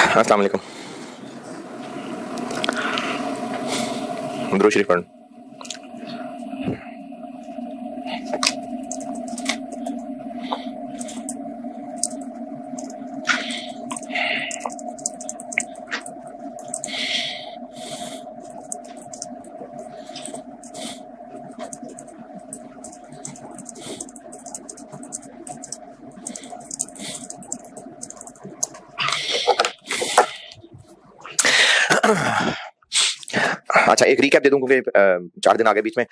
अस्सलाम वालेकुम। दुरूद शरीफ पढ़। अच्छा, एक रिकैप दे दूं क्योंकि 4 दिन आगे बीच में।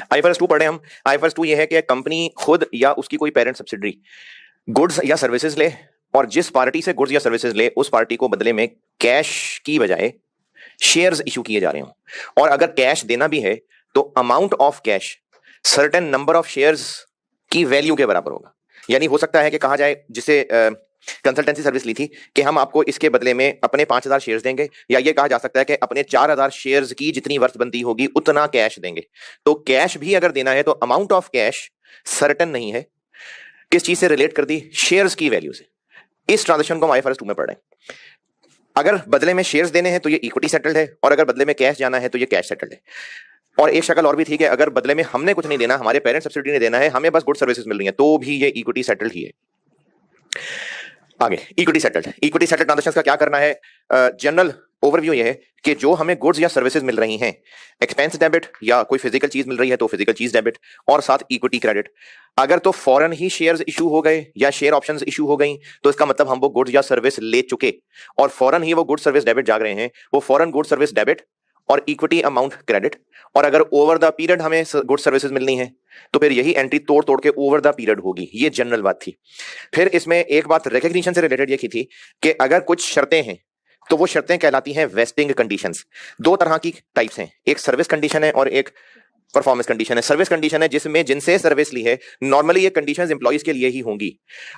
आईएफआरएस 2 पढ़ रहे हैं हम। आईएफआरएस 2 ये है कि कंपनी खुद या उसकी कोई पेरेंट सब्सिडरी गुड्स या सर्विसेज ले, और जिस पार्टी से गुड्स या सर्विसेज ले उस पार्टी को बदले में कैश की बजाय शेयर्स इशू किए जा रहे हों, और अगर कैश देना भी है तो amount of cash certain number of shares की वैल्यू के बराबर होगा। यानी हो सकता है कि कहा जाए, जिसे कंसल्टेंसी सर्विस ली थी, कि हम आपको इसके बदले में अपने 5000 शेयर्स देंगे, या ये कहा जा सकता है कि अपने 4000 शेयर्स की जितनी वर्थ बनती होगी उतना कैश देंगे। तो कैश भी अगर देना है तो अमाउंट ऑफ कैश सर्टेन नहीं है। किस चीज से रिलेट कर दी? शेयर्स की वैल्यू से। इस ट्रांजेक्शन को हम आईएफआरएस 2 में पढ़ रहे हैं। अगर बदले में शेयर्स देने हैं तो ये इक्विटी सेटल्ड है, और अगर बदले में कैश जाना है तो ये कैश सेटल्ड है। और एक शक्ल और भी थी कि अगर बदले में हमने कुछ नहीं देना, हमारे पेरेंट सब्सिडी ने देना है, हमें बस गुड सर्विसेज मिल रही है, तो भी ये इक्विटी सेटल्ड ही है। आगे इक्विटी सेटल्ड ट्रांजैक्शंस का क्या करना है? जनरल ओवरव्यू ये है कि जो हमें गुड्स या सर्विसेज मिल रही हैं, एक्सपेंस डेबिट या कोई फिजिकल चीज मिल रही है तो फिजिकल चीज डेबिट, और साथ इक्विटी क्रेडिट। अगर तो फौरन ही शेयर्स इशू हो गए या शेयर ऑप्शंस इशू हो गई तो इसका मतलब हम वो गुड्स या सर्विस ले चुके और फौरन ही वो गुड सर्विस डेबिट जाग रहे हैं, वो फौरन गुड सर्विस डेबिट और इक्विटी अमाउंट क्रेडिट। और अगर ओवर द पीरियड हमें गुड सर्विसेज मिलनी है तो फिर यही एंट्री तोड़ तोड़ के ओवर द पीरियड होगी। ये जनरल बात थी। फिर इसमें एक बात रिकग्निशन से रिलेटेड ये की थी कि अगर कुछ शर्तें हैं तो वो शर्तें कहलाती हैं वेस्टिंग कंडीशंस। 2 तरह की टाइप्स हैं, एक सर्विस कंडीशन है और एक परफॉर्मेंस कंडीशन है। सर्विस कंडीशन है जिसमें जिनसे सर्विस ली है, नॉर्मली ये कंडीशंस एम्प्लॉइज के लिए ही होंगी।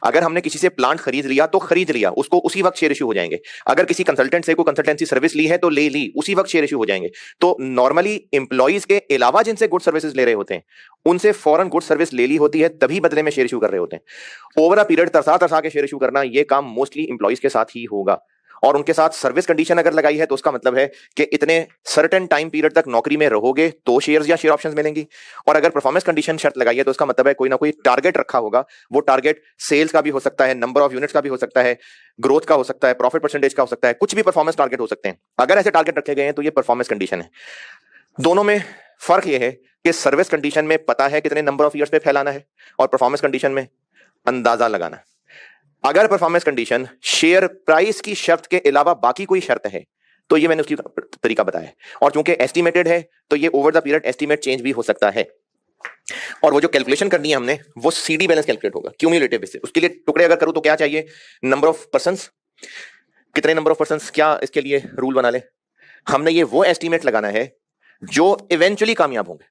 अगर हमने किसी से प्लांट खरीद लिया तो खरीद लिया, उसको उसी वक्त शेयर इशू हो जाएंगे। अगर किसी कंसल्टेंट से कोई कंसल्टेंसी सर्विस ली है तो ले ली, उसी वक्त शेयर इशू हो जाएंगे। तो नॉर्मली एम्प्लॉइज के अलावा जिनसे गुड सर्विसेज ले रहे होते हैं उनसे फौरन गुड सर्विस ले ली होती है, तभी बदले में शेयर इशू कर रहे होते हैं। ओवर अ पीरियड तरसा तरसा के शेयर इशू करना, ये काम मोस्टली एम्प्लॉइज के साथ ही होगा। और उनके साथ सर्विस कंडीशन अगर लगाई है तो उसका मतलब है कि इतने सर्टेन टाइम पीरियड तक नौकरी में रहोगे तो शेयर्स या शेयर ऑप्शंस मिलेंगी। और अगर परफॉर्मेंस कंडीशन शर्त लगाई है तो उसका मतलब है कोई ना कोई टारगेट रखा होगा। वो टारगेट सेल्स का भी हो सकता है, नंबर ऑफ यूनिट्स का भी हो सकता है, ग्रोथ का हो सकता है, प्रॉफिट परसेंटेज का हो सकता है, कुछ भी परफॉर्मेंस टारगेट हो सकते हैं। अगर ऐसे टारगेट रखे गए हैं तो ये परफॉर्मेंस कंडीशन है। दोनों में फर्क यह है कि सर्विस कंडीशन में पता है कितने नंबर ऑफ ईयर्स पे फैलाना है, और परफॉर्मेंस कंडीशन में अंदाजा लगाना है। अगर परफॉर्मेंस कंडीशन शेयर प्राइस की शर्त के अलावा बाकी कोई शर्त है तो ये मैंने उसकी तरीका बताया, और चूंकि एस्टिमेटेड है तो ये over the period estimate change भी हो सकता है। और वो जो कैलकुलेशन करनी है हमने, वो सीडी बैलेंस कैलकुलेट होगा क्यूमुलेटिव बेसिस। उसके लिए टुकड़े अगर करूं तो क्या चाहिए? Number of persons. कितने नंबर ऑफ पर्संस, क्या इसके लिए रूल बना ले? हमने ये वो एस्टिमेट लगाना है जो इवेंचुअली कामयाब होंगे।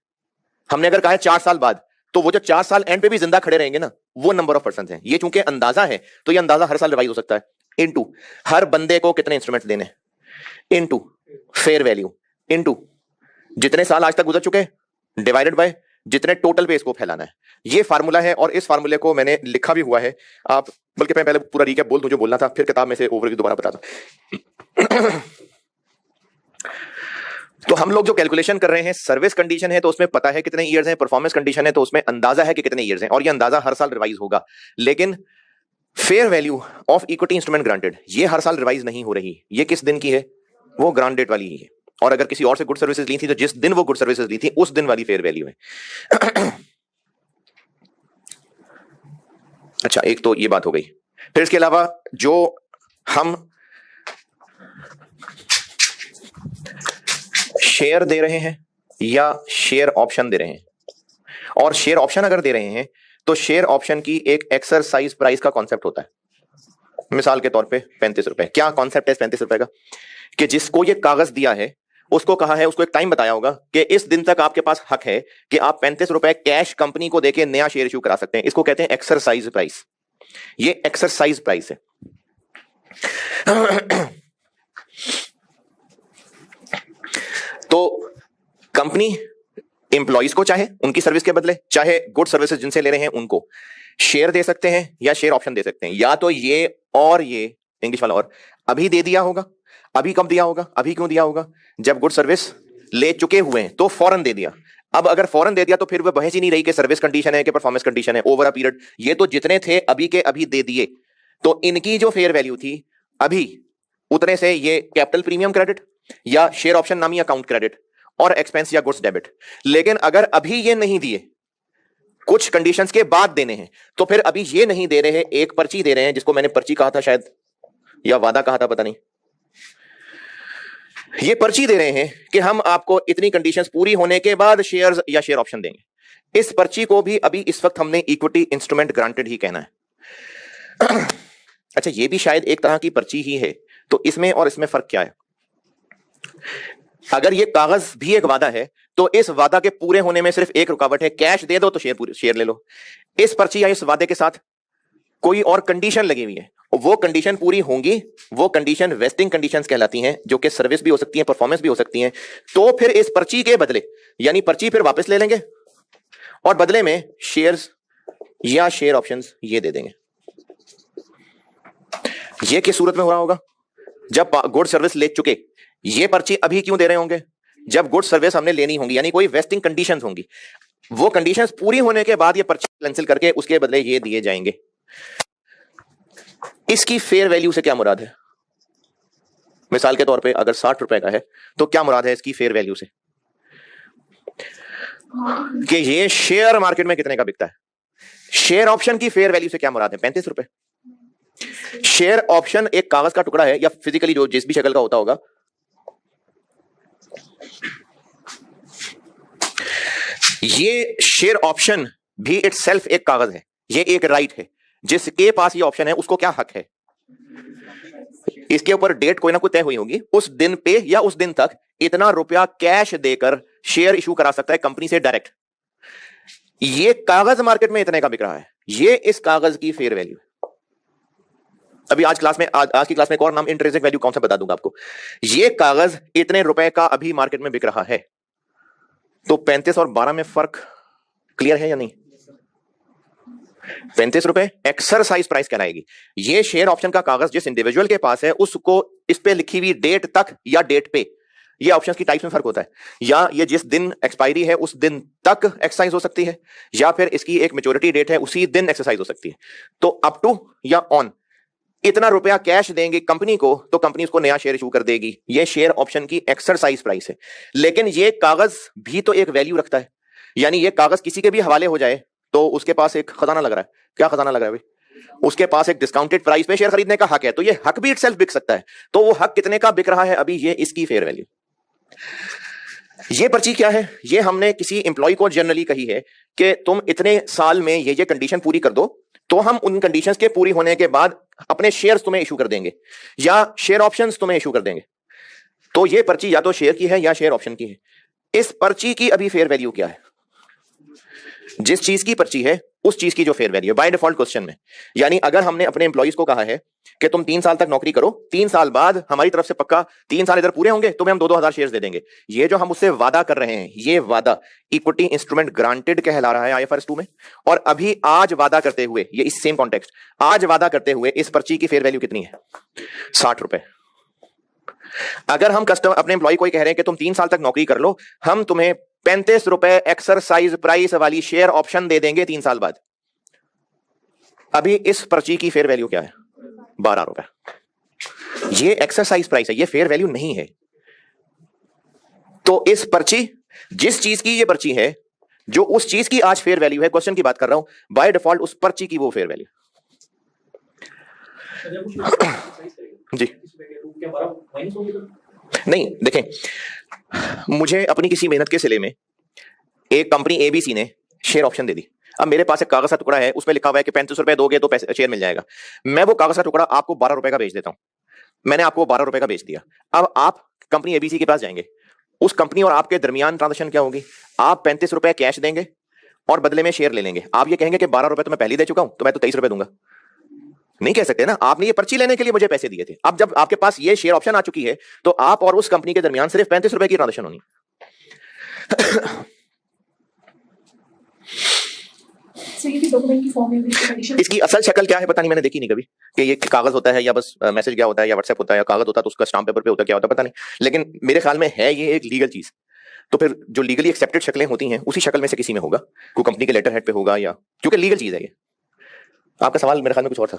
हमने अगर कहा है 4 साल बाद, तो वो जो 4 साल एंड पे भी जिंदा खड़े रहेंगे ना, वो नंबर ऑफ पर्सन है। ये चूंकि अंदाजा है तो ये अंदाजा हर साल रिवाइज हो सकता है। इनटू हर बंदे को कितने इंस्ट्रूमेंट्स देने, इनटू फेयर वैल्यू, इनटू जितने साल आज तक गुजर चुके, डिवाइडेड बाय जितने टोटल पे इसको फैलाना है। ये फार्मूला है, और इस फार्मूले को मैंने लिखा भी हुआ है। आप बल्कि मैं पहले पूरा रिकैप बोल दूं जो बोलना था, फिर किताब में से ओवरव्यू दोबारा बताता। तो हम लोग जो कैलकुलेशन कर रहे हैं, सर्विस कंडीशन है तो उसमें पता है कितने ईयर्स हैं, परफॉर्मेंस कंडीशन है तो उसमें अंदाजा है कि कितने ईयर्स हैं, और ये अंदाजा हर साल रिवाइज होगा। लेकिन fair value of equity instrument granted ये हर साल रिवाइज नहीं हो रही। ये किस दिन की है? वो ग्रांट डेट वाली ही है। और अगर किसी और से गुड सर्विसेज ली थी तो जिस दिन वो गुड सर्विसेज ली थी उस दिन वाली फेयर वैल्यू है। अच्छा, एक तो ये बात हो गई। फिर इसके अलावा जो हम शेयर दे रहे हैं या शेयर ऑप्शन दे रहे हैं, और शेयर ऑप्शन अगर दे रहे हैं तो शेयर ऑप्शन की एक एक्सरसाइज प्राइस का कॉन्सेप्ट होता है। मिसाल के तौर पे 35 रुपए। क्या कॉन्सेप्ट है 35 रुपए का? कि जिसको ये कागज दिया है उसको कहा है, उसको एक टाइम बताया होगा कि इस दिन तक आपके पास हक है कि आप 35 रुपए कैश कंपनी को देके नया शेयर इशू करा सकते हैं। इसको कहते हैं एक्सरसाइज प्राइस। ये एक्सरसाइज प्राइस है। तो कंपनी एम्प्लॉइज को चाहे उनकी सर्विस के बदले, चाहे गुड सर्विसेज जिनसे ले रहे हैं उनको शेयर दे सकते हैं या शेयर ऑप्शन दे सकते हैं। या तो ये और ये इंग्लिश वाला और अभी दे दिया होगा। अभी कब दिया होगा? अभी क्यों दिया होगा? जब गुड सर्विस ले चुके हुए हैं तो फौरन दे दिया। अब अगर फौरन दे दिया तो फिर वह बहस ही नहीं रही कि सर्विस कंडीशन है कि परफॉर्मेंस कंडीशन है, ओवर अ पीरियड। ये तो जितने थे अभी के अभी दे दिए, तो इनकी जो फेयर वैल्यू थी अभी उतने से ये कैपिटल प्रीमियम क्रेडिट या शेयर ऑप्शन नामी अकाउंट क्रेडिट और एक्सपेंस या गुड्स डेबिट। लेकिन अगर अभी ये नहीं दिए, कुछ कंडीशंस के बाद देने हैं, तो फिर अभी ये नहीं दे रहे हैं, एक पर्ची दे रहे हैं जिसको मैंने पर्ची कहा था शायद, या वादा कहा था, पता नहीं। ये पर्ची दे रहे हैं कि हम आपको इतनी कंडीशंस पूरी होने के बाद शेयर्स या शेयर ऑप्शन देंगे। इस पर्ची को भी अभी इस वक्त हमने इक्विटी इंस्ट्रूमेंट ग्रांटेड ही कहना है। अच्छा, ये भी शायद एक तरह की पर्ची ही है, तो इसमें और इसमें फर्क क्या है? अगर ये कागज भी एक वादा है तो इस वादा के पूरे होने में सिर्फ एक रुकावट है, कैश दे दो तो शेयर ले लो। इस पर्ची या इस वादे के साथ कोई और कंडीशन लगी हुई है, वो कंडीशन पूरी होंगी, वो कंडीशन वेस्टिंग कंडीशंस कहलाती हैं, जो कि सर्विस भी हो सकती है, परफॉर्मेंस भी हो सकती है। तो फिर इस पर्ची के बदले, यानी पर्ची फिर वापस ले लेंगे और बदले में शेयर्स या शेयर ऑप्शंस ये दे देंगे। ये किस सूरत में हो रहा होगा? जब गुड सर्विस ले चुके। ये पर्ची अभी क्यों दे रहे होंगे? जब गुड सर्विस हमने लेनी होंगी, यानी कोई वेस्टिंग कंडीशंस होंगी, वो कंडीशंस पूरी होने के बाद ये पर्ची कैंसिल करके उसके बदले ये दिए जाएंगे। इसकी फेयर वैल्यू से क्या मुराद है? मिसाल के तौर पे अगर 60 रुपए का है तो क्या मुराद है इसकी फेयर वैल्यू से? कि ये शेयर मार्केट में कितने का बिकता है। शेयर ऑप्शन की फेयर वैल्यू से क्या मुराद है? 35 रुपए। शेयर ऑप्शन एक कागज का टुकड़ा है, या फिजिकली जो जिस भी शक्ल का होता होगा। ये शेयर ऑप्शन भी इटसेल्फ एक कागज है, ये एक राइट है। जिसके पास ये ऑप्शन है उसको क्या हक है? इसके ऊपर डेट कोई ना कोई तय हुई होगी, उस दिन पे या उस दिन तक इतना रुपया कैश देकर शेयर इशू करा सकता है कंपनी से डायरेक्ट। ये कागज मार्केट में इतने का बिक रहा है, ये इस कागज की फेयर वैल्यू है। अभी आज की क्लास में एक और नाम इंट्रिंसिक वैल्यू कौन सा बता दूंगा आपको। ये कागज इतने रुपए का अभी मार्केट में बिक रहा है, तो 35 और 12 में फर्क क्लियर है या नहीं? 35 रुपए एक्सरसाइज प्राइस कहलाएगी। ये शेयर ऑप्शन का कागज जिस इंडिविजुअल के पास है उसको इस पे लिखी हुई डेट तक या डेट पे, ये ऑप्शंस की टाइप्स में फर्क होता है। या ये जिस दिन एक्सपायरी है उस दिन तक एक्सरसाइज हो सकती है, या फिर इसकी एक मैच्योरिटी डेट है उसी दिन एक्सरसाइज हो सकती है। तो अप टू या ऑन इतना रुपया कैश देंगे कंपनी को तो कंपनी उसको नया शेयर इशू कर देगी। ये शेयर ऑप्शन की एक्सरसाइज प्राइस है। लेकिन ये कागज भी तो एक वैल्यू रखता है, यानी ये कागज किसी के भी हवाले हो जाए तो उसके पास एक खजाना लग रहा है। क्या खजाना लग रहा है भाई? उसके पास एक डिस्काउंटेड प्राइस पे शेयर खरीदने का हक है, तो ये हक भी इटसेल्फ बिक सकता है। तो वो हक कितने का बिक रहा है अभी, ये इसकी फेयर वैल्यू। ये पर्ची क्या है? ये हमने किसी एम्प्लॉय को जनरली कही है कि तुम इतने साल में ये कंडीशन पूरी कर दो, तो हम उन कंडीशंस के पूरी होने के बाद अपने शेयर्स तुम्हें इशू कर देंगे या शेयर ऑप्शंस तुम्हें इशू कर देंगे। तो ये पर्ची या तो शेयर की है या शेयर ऑप्शन की है। इस पर्ची की अभी फेयर वैल्यू क्या है? जिस चीज की पर्ची है उस चीज की जो फेयर वैल्यू है बाय डिफॉल्ट क्वेश्चन में। यानी अगर हमने अपने एम्प्लॉइज को कहा है कि तुम 3 साल तक नौकरी करो, 3 साल बाद हमारी तरफ से पक्का 3 साल इधर पूरे होंगे, तुम्हें हम 2-2000 शेयर्स दे देंगे। ये जो हम उससे वादा कर रहे हैं, ये वादा इक्विटी इंस्ट्रूमेंट ग्रांटेड कहला रहा है आईएफआरएस 2 में। और अभी आज वादा करते हुए, ये इस सेम कॉन्टेक्स्ट, आज वादा करते हुए इस पर्ची की फेयर वैल्यू कितनी है? 60 रुपए। अगर हम कस्टमर अपने एम्प्लॉय को कह रहे हैं कि तुम 3 साल तक नौकरी कर लो, हम तुम्हें 35 रुपए एक्सरसाइज प्राइस वाली शेयर ऑप्शन दे देंगे 3 साल बाद। अभी इस पर्ची की फेयर वैल्यू क्या है? 12 रुपए। ये एक्सरसाइज प्राइस है, ये फेयर वैल्यू नहीं है। तो इस पर्ची, जिस चीज की ये पर्ची है, जो उस चीज की आज फेयर वैल्यू है, क्वेश्चन की बात कर रहा हूं, बाय डिफॉल्ट उस पर्ची की वो फेयर वैल्यू। जी नहीं, देखें, मुझे अपनी किसी मेहनत के सिले में एक कंपनी एबीसी ने शेयर ऑप्शन दे दी। अब मेरे पास एक कागज का टुकड़ा है, उसमें लिखा हुआ है कि 35 रुपए दोगे तो पैसे शेयर मिल जाएगा। मैं वो कागज का टुकड़ा आपको 12 रुपए का बेच देता हूं। मैंने आपको 12 रुपए का बेच दिया। अब आप कंपनी एबीसी के पास जाएंगे, उस कंपनी और आपके दरमियान ट्रांजेक्शन क्या होगी? आप 35 रुपए कैश देंगे और बदले में शेयर ले लेंगे। आप ये कहेंगे कि 12 रुपए तो मैं पहले दे चुका हूं, तो मैं तो 23 रुपए दूंगा। नहीं कह सकते ना, आपने ये पर्ची लेने के लिए मुझे पैसे दिए थे। अब जब आपके पास ये शेयर ऑप्शन आ चुकी है, तो आप और उस कंपनी के दरमियान सिर्फ 35 रुपए की ट्रांजेक्शन होनी। इसकी असल शक्ल क्या है पता नहीं, मैंने देखी नहीं कभी। कि ये कागज होता है या बस मैसेज क्या होता है या व्हाट्सएप होता है या कागज होता है तो उसका स्टाम्प पेपर पे होता है, क्या होता है पता नहीं, लेकिन मेरे ख्याल में है ये एक लीगल चीज। तो फिर जो लीगली एक्सेप्टेड शक्लें होती हैं उसी शक्ल में से किसी में होगा, कोई कंपनी के लेटर हेड पे होगा, या क्योंकि लीगल चीज है ये। आपका सवाल मेरे ख्याल में कुछ और था,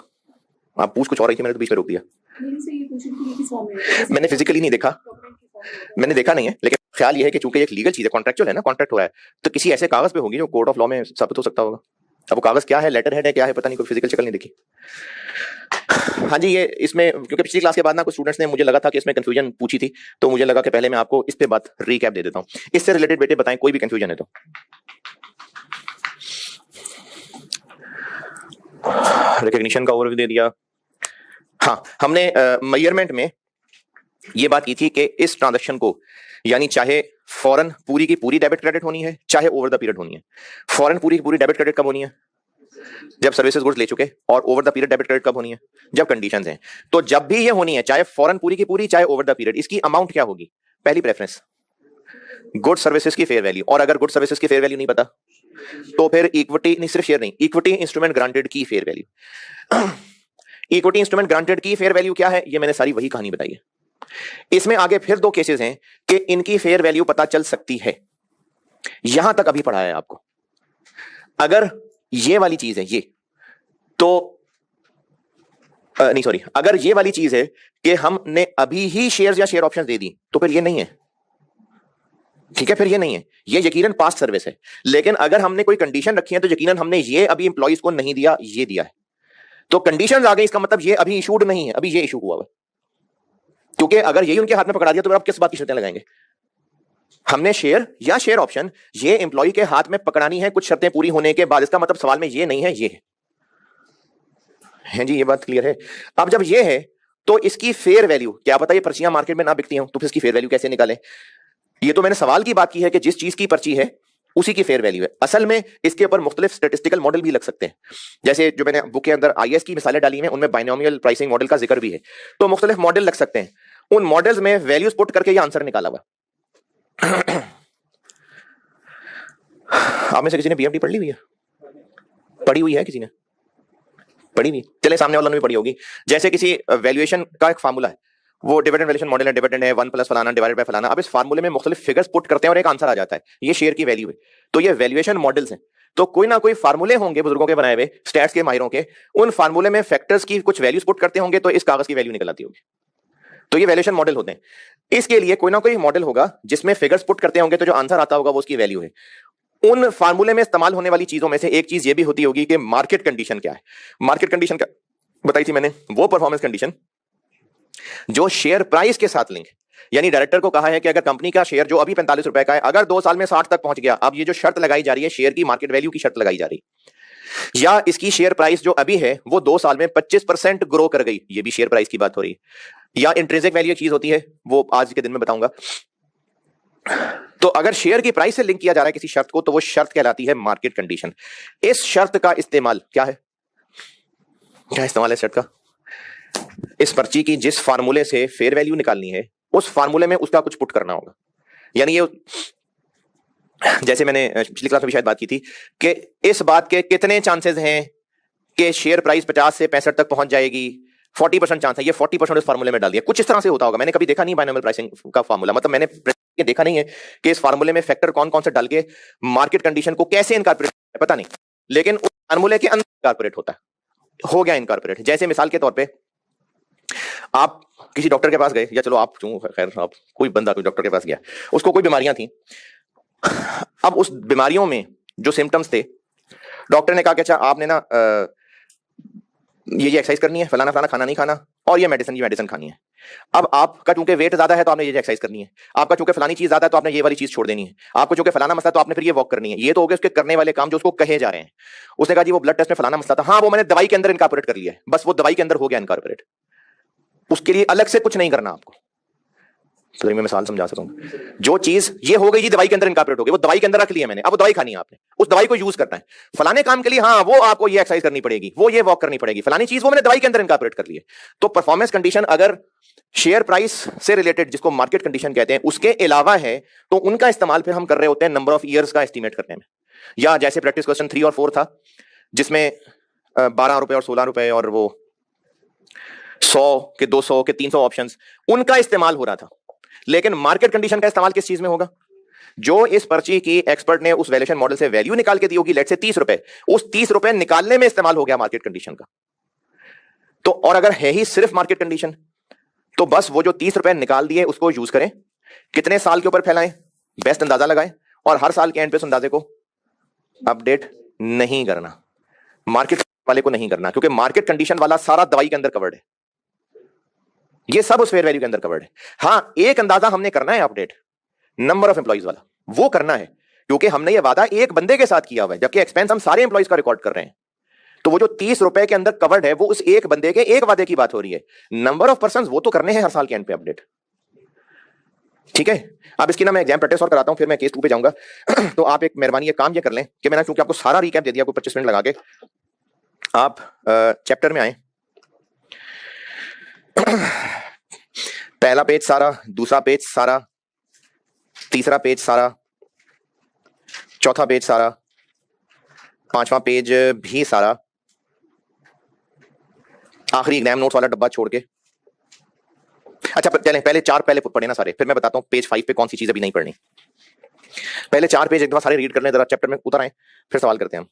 आप पूछ कुछ और रही थी, मैंने तो बीच में रोक दिया। मैंने फिजिकली नहीं देखा, मैंने देखा नहीं है, लेकिन ख्याल ये है कि चूंकि एक लीगल चीज है, कॉन्ट्रैक्चुअल है ना, कॉन्ट्रैक्ट हो रहा है, तो किसी ऐसे कागज पे होगी जो कोर्ट ऑफ लॉ में साबित हो सकता होगा। अब वो कागज क्या है, लेटर हेड है, क्या है पता नहीं, कोई फिजिकल शक्ल नहीं देखी। हाँ जी, ये इसमें क्योंकि पिछली क्लास के बाद ना कुछ स्टूडेंट्स ने, मुझे लगा था कि इसमें कंफ्यूजन पूछी थी, तो मुझे लगा कि पहले मैं आपको इस पे बात रिकैप दे देता हूँ। इससे रिलेटेड बेटे बताएं कोई भी कंफ्यूजन है तो। रिकॉग्निशन का ओवरव्यू दे दिया। हाँ, हमने मेजरमेंट में ये बात की थी कि इस ट्रांजैक्शन को, यानी चाहे फौरन पूरी की पूरी डेबिट क्रेडिट होनी है, चाहे ओवर द पीरियड होनी है। फौरन पूरी की पूरी डेबिट क्रेडिट कब होनी है? जब सर्विसेज गुड्स ले चुके। और over the period debit credit कब होनी है? जब कंडीशंस हैं। तो जब भी ये होनी है, चाहे फौरन पूरी की पूरी, चाहे ओवर द पीरियड, इसकी अमाउंट क्या होगी? पहली प्रेफरेंस गुड सर्विसेज की फेयर वैल्यू, और अगर गुड सर्विसेज की फेयर वैल्यू नहीं पता तो फिर इक्विटी, नहीं सिर्फ शेयर नहीं, इक्विटी इंस्ट्रूमेंट ग्रांटेड की fair value. Equity instrument granted की फेयर वैल्यू क्या है? ये मैंने सारी वही कहानी बताई है। इसमें आगे फिर दो केसेस हैं कि इनकी फेयर वैल्यू पता चल सकती है। यहां तक अभी पढ़ा है आपको। अगर ये वाली चीज है ये, तो नहीं सॉरी, अगर ये वाली चीज है कि हमने अभी ही शेयर्स या शेयर ऑप्शंस दे दी, तो फिर ये नहीं है, ठीक है, फिर ये नहीं है, ये यकीनन पास्ट सर्विस है। लेकिन अगर हमने कोई कंडीशन रखी है तो यकीनन हमने ये अभी एम्प्लॉइज को नहीं दिया, ये दिया है। तो कंडीशंस आ गई, इसका मतलब ये अभी इशूड नहीं है, अभी ये इशू हुआ है। क्योंकि अगर यही उनके हाथ में पकड़ा दिया तो फिर आप किस बात की शर्तें लगाएंगे? हमने शेयर या शेयर ऑप्शन ये एम्प्लॉय के हाथ में पकड़ानी है कुछ शर्तें पूरी होने के बाद। इसका मतलब सवाल में ये नहीं है, ये है जी, ये बात क्लियर है। अब जब ये है तो इसकी फेयर वैल्यू क्या पता ये पर्चियां मार्केट में ना बिकती हो, तो फिर इसकी फेयर वैल्यू कैसे निकालें? ये तो मैंने सवाल की बात की है कि जिस चीज की पर्ची है उसी की फेयर वैल्यू है। असल में इसके ऊपर मुख्तलिफ स्टैटिस्टिकल मॉडल भी लग सकते हैं, जैसे जो मैंने बुक के अंदर आईएएस की मिसालें डाली हैं उनमें बाइनोमियल प्राइसिंग मॉडल का जिक्र भी है। तो मुख्तलिफ मॉडल लग सकते हैं, उन मॉडल्स में वैल्यूज पुट करके ये आंसर निकाला हुआ। आप में से किसी ने बीएफडी पढ़ ली हुई है? पढ़ी हुई है किसी ने? पढ़ी हुई? चले सामने वालों ने भी पढ़ी होगी। जैसे किसी वैल्यूएशन का एक फार्मूला है, वो डिविडेंड वैल्यूएशन मॉडल है, डिविडेंड है 1 प्लस फलाना डिवाइडेड बाय फलाना। अब इस फार्मूले में मुख्तलिफ फिगर्स पुट करते हैं और एक आंसर आ जाता है, ये शेयर की वैल्यू है। तो ये वैल्यूएशन मॉडल्स हैं, तो कोई ना कोई फार्मूले होंगे बुजुर्गों के बनाए हुए, स्टैट्स के माहिरों के, उन फार्मूले में फैक्टर्स की कुछ वैल्यूज पुट करते होंगे तो इस कागज की वैल्यू निकल आती होगी। तो ये वैल्यूएशन मॉडल होते हैं। इसके लिए कोई ना कोई मॉडल होगा जिसमें फिगर्स पुट करते होंगे, तो जो आंसर आता होगा वो उसकी वैल्यू है। उन फार्मूले में इस्तेमाल होने वाली चीजों में से एक चीज ये भी होती होगी कि मार्केट कंडीशन क्या है। मार्केट कंडीशन क्या बताई थी मैंने? वो परफॉर्मेंस कंडीशन जो शेयर प्राइस के साथ लिंक, यानी डायरेक्टर को कहा है कि अगर कंपनी का शेयर जो अभी 45 रुपए का है, अगर 2 साल में 60 तक पहुंच गया, अब ये जो शर्त लगाई जा रही है शेयर की मार्केट वैल्यू की शर्त लगाई जा रही, या इसकी शेयर प्राइस जो अभी है वो 2 साल में 25% ग्रो कर गई, ये भी शेयर प्राइस की बात हो रही है। या इंट्रिंसिक वैल्यू चीज होती है, वो आज के दिन में बताऊंगा। तो अगर शेयर की प्राइस से लिंक किया जा रहा है किसी शर्त को, तो वो शर्त कहलाती है मार्केट कंडीशन। इस शर्त का इस्तेमाल क्या है? क्या इस्तेमाल है शर्त का? इस पर्ची की जिस फार्मूले से फेयर वैल्यू निकालनी है उस फार्मूले में उसका कुछ पुट करना होगा। यानी ये जैसे मैंने पिछली क्लास में भी शायद बात की थी कि इस बात के कितने चांसेस हैं कि शेयर प्राइस 50 से 65 तक पहुंच जाएगी, 40% चांस है, ये 40% इस फार्मूले में डाल दिया। कुछ इस तरह से होता होगा, मैंने कभी देखा नहीं बाइनोमियल प्राइसिंग का फार्मूला, मतलब मैंने देखा नहीं है कि इस फार्मूले में फैक्टर कौन कौन से डाल के मार्केट कंडीशन को कैसे इनकॉर्पोरेट है, पता नहीं, लेकिन उस फार्मूले के अंदर इनकॉर्पोरेट होता है, हो गया इनकॉर्पोरेट। जैसे मिसाल के तौर पे आप किसी डॉक्टर के पास गए, या चलो आप खैर आप कोई बंदा कोई डॉक्टर के पास गया, उसको कोई बीमारियां थी। अब उस बीमारियों में जो सिम्टम्स थे, डॉक्टर ने कहा कि अच्छा आपने ना ये एक्सरसाइज करनी है, फलाना फलाना खाना नहीं खाना, और ये मेडिसिन खानी है। अब आपका चूंकि वेट ज्यादा है तो आपने ये एक्सरसाइज करनी है, आपका चूंकि फलानी चीज ज्यादा है तो आपने ये वाली चीज छोड़ देनी है, आपको चूंकि फलाना मसला तो आपने फिर ये वॉक करनी है। ये तो हो गए उसके करने वाले काम जो उसको कहे जा रहे हैं। उसने कहा जी वो ब्लड टेस्ट में फलाना मसला था, हाँ वो मैंने दवाई के अंदर इनकॉर्पोरेट कर लिया है, बस वो दवाई के अंदर हो गया इनकॉर्पोरेट, उसके लिए अलग से कुछ नहीं करना आपको। तो मैं मिसाल समझा सकता हूं, जो चीज ये हो गई जी दवाई के अंदर इनकॉर्पोरेट हो गई, वो दवाई के अंदर रख लिया मैंने, अब वो दवाई खानी है आपने, उस दवाई को यूज करना है फलाने काम के लिए, हाँ वो आपको ये एक्सरसाइज करनी पड़ेगी, वो ये वॉक करनी पड़ेगी, फलानी चीज वो मैंने दवाई के अंदर इनकॉर्पोरेट कर ली है। तो परफॉर्मेंस कंडीशन अगर शेयर प्राइस से रिलेटेड, जिसको मार्केट कंडीशन कहते हैं, उसके अलावा है, तो उनका इस्तेमाल फिर हम कर रहे होते हैं नंबर ऑफ ईयर्स का एस्टिमेट करने में। या जैसे प्रैक्टिस क्वेश्चन 3 और 4 था, जिसमें 12 रुपए और 16 रुपए और वो 100 के 200 के 300 ऑप्शंस, उनका इस्तेमाल हो रहा था। लेकिन मार्केट कंडीशन का इस्तेमाल किस चीज में होगा? जो इस पर्ची की एक्सपर्ट ने उस वैल्यूएशन मॉडल से वैल्यू निकाल के दी होगी, लेट से 30 रुपए, उस 30 रुपए निकालने में इस्तेमाल हो गया मार्केट कंडीशन का। तो और अगर है ही सिर्फ मार्केट कंडीशन, तो बस वो जो 30 रुपए निकाल दिए उसको यूज करें, कितने साल के ऊपर फैलाएं, बेस्ट अंदाजा लगाएं, और हर साल के एंड पे उस अंदाजे को अपडेट नहीं करना, मार्केट वाले को नहीं करना, क्योंकि मार्केट कंडीशन वाला सारा दवाई के अंदर कवर्ड है, ये सब उस फेयर वैल्यू के अंदर कवर्ड है। हां, एक अंदाजा हमने करना है अपडेट, नंबर ऑफ एम्प्लॉइज वाला, वो करना है, क्योंकि हमने ये वादा एक बंदे के साथ किया हुआ है, जबकि एक्सपेंस हम सारे एम्प्लॉइज का रिकॉर्ड कर रहे हैं। तो वो जो 30 रुपए के अंदर कवर्ड है, वो उस एक बंदे के एक वादे की बात हो रही है। नंबर ऑफ पर्सन वो तो करने हैं हर साल के एंड पे अपडेट। ठीक है, अब इसकी ना मैं एग्जाम प्रैक्टिस और कराता हूं, फिर मैं केस 2 पे जाऊंगा। तो आप एक मेहरबानी ये काम ये कर लें कि मैंने चूंकि आपको सारा रिकैप दे दिया, कोई 25 मिनट लगा के, आप चैप्टर में आए। पहला पेज सारा, दूसरा पेज सारा, तीसरा पेज सारा, चौथा पेज सारा, पांचवा पेज भी सारा, आखिरी एग्जाम नोट्स वाला डब्बा छोड़ के। अच्छा चलें, पहले 4 पहले पढ़े ना सारे, फिर मैं बताता हूं पेज 5 पे कौन सी चीज अभी नहीं पढ़नी। पहले 4 पेज एक दफा सारे रीड कर लें, जरा चैप्टर में उतर आए, फिर सवाल करते हैं हम।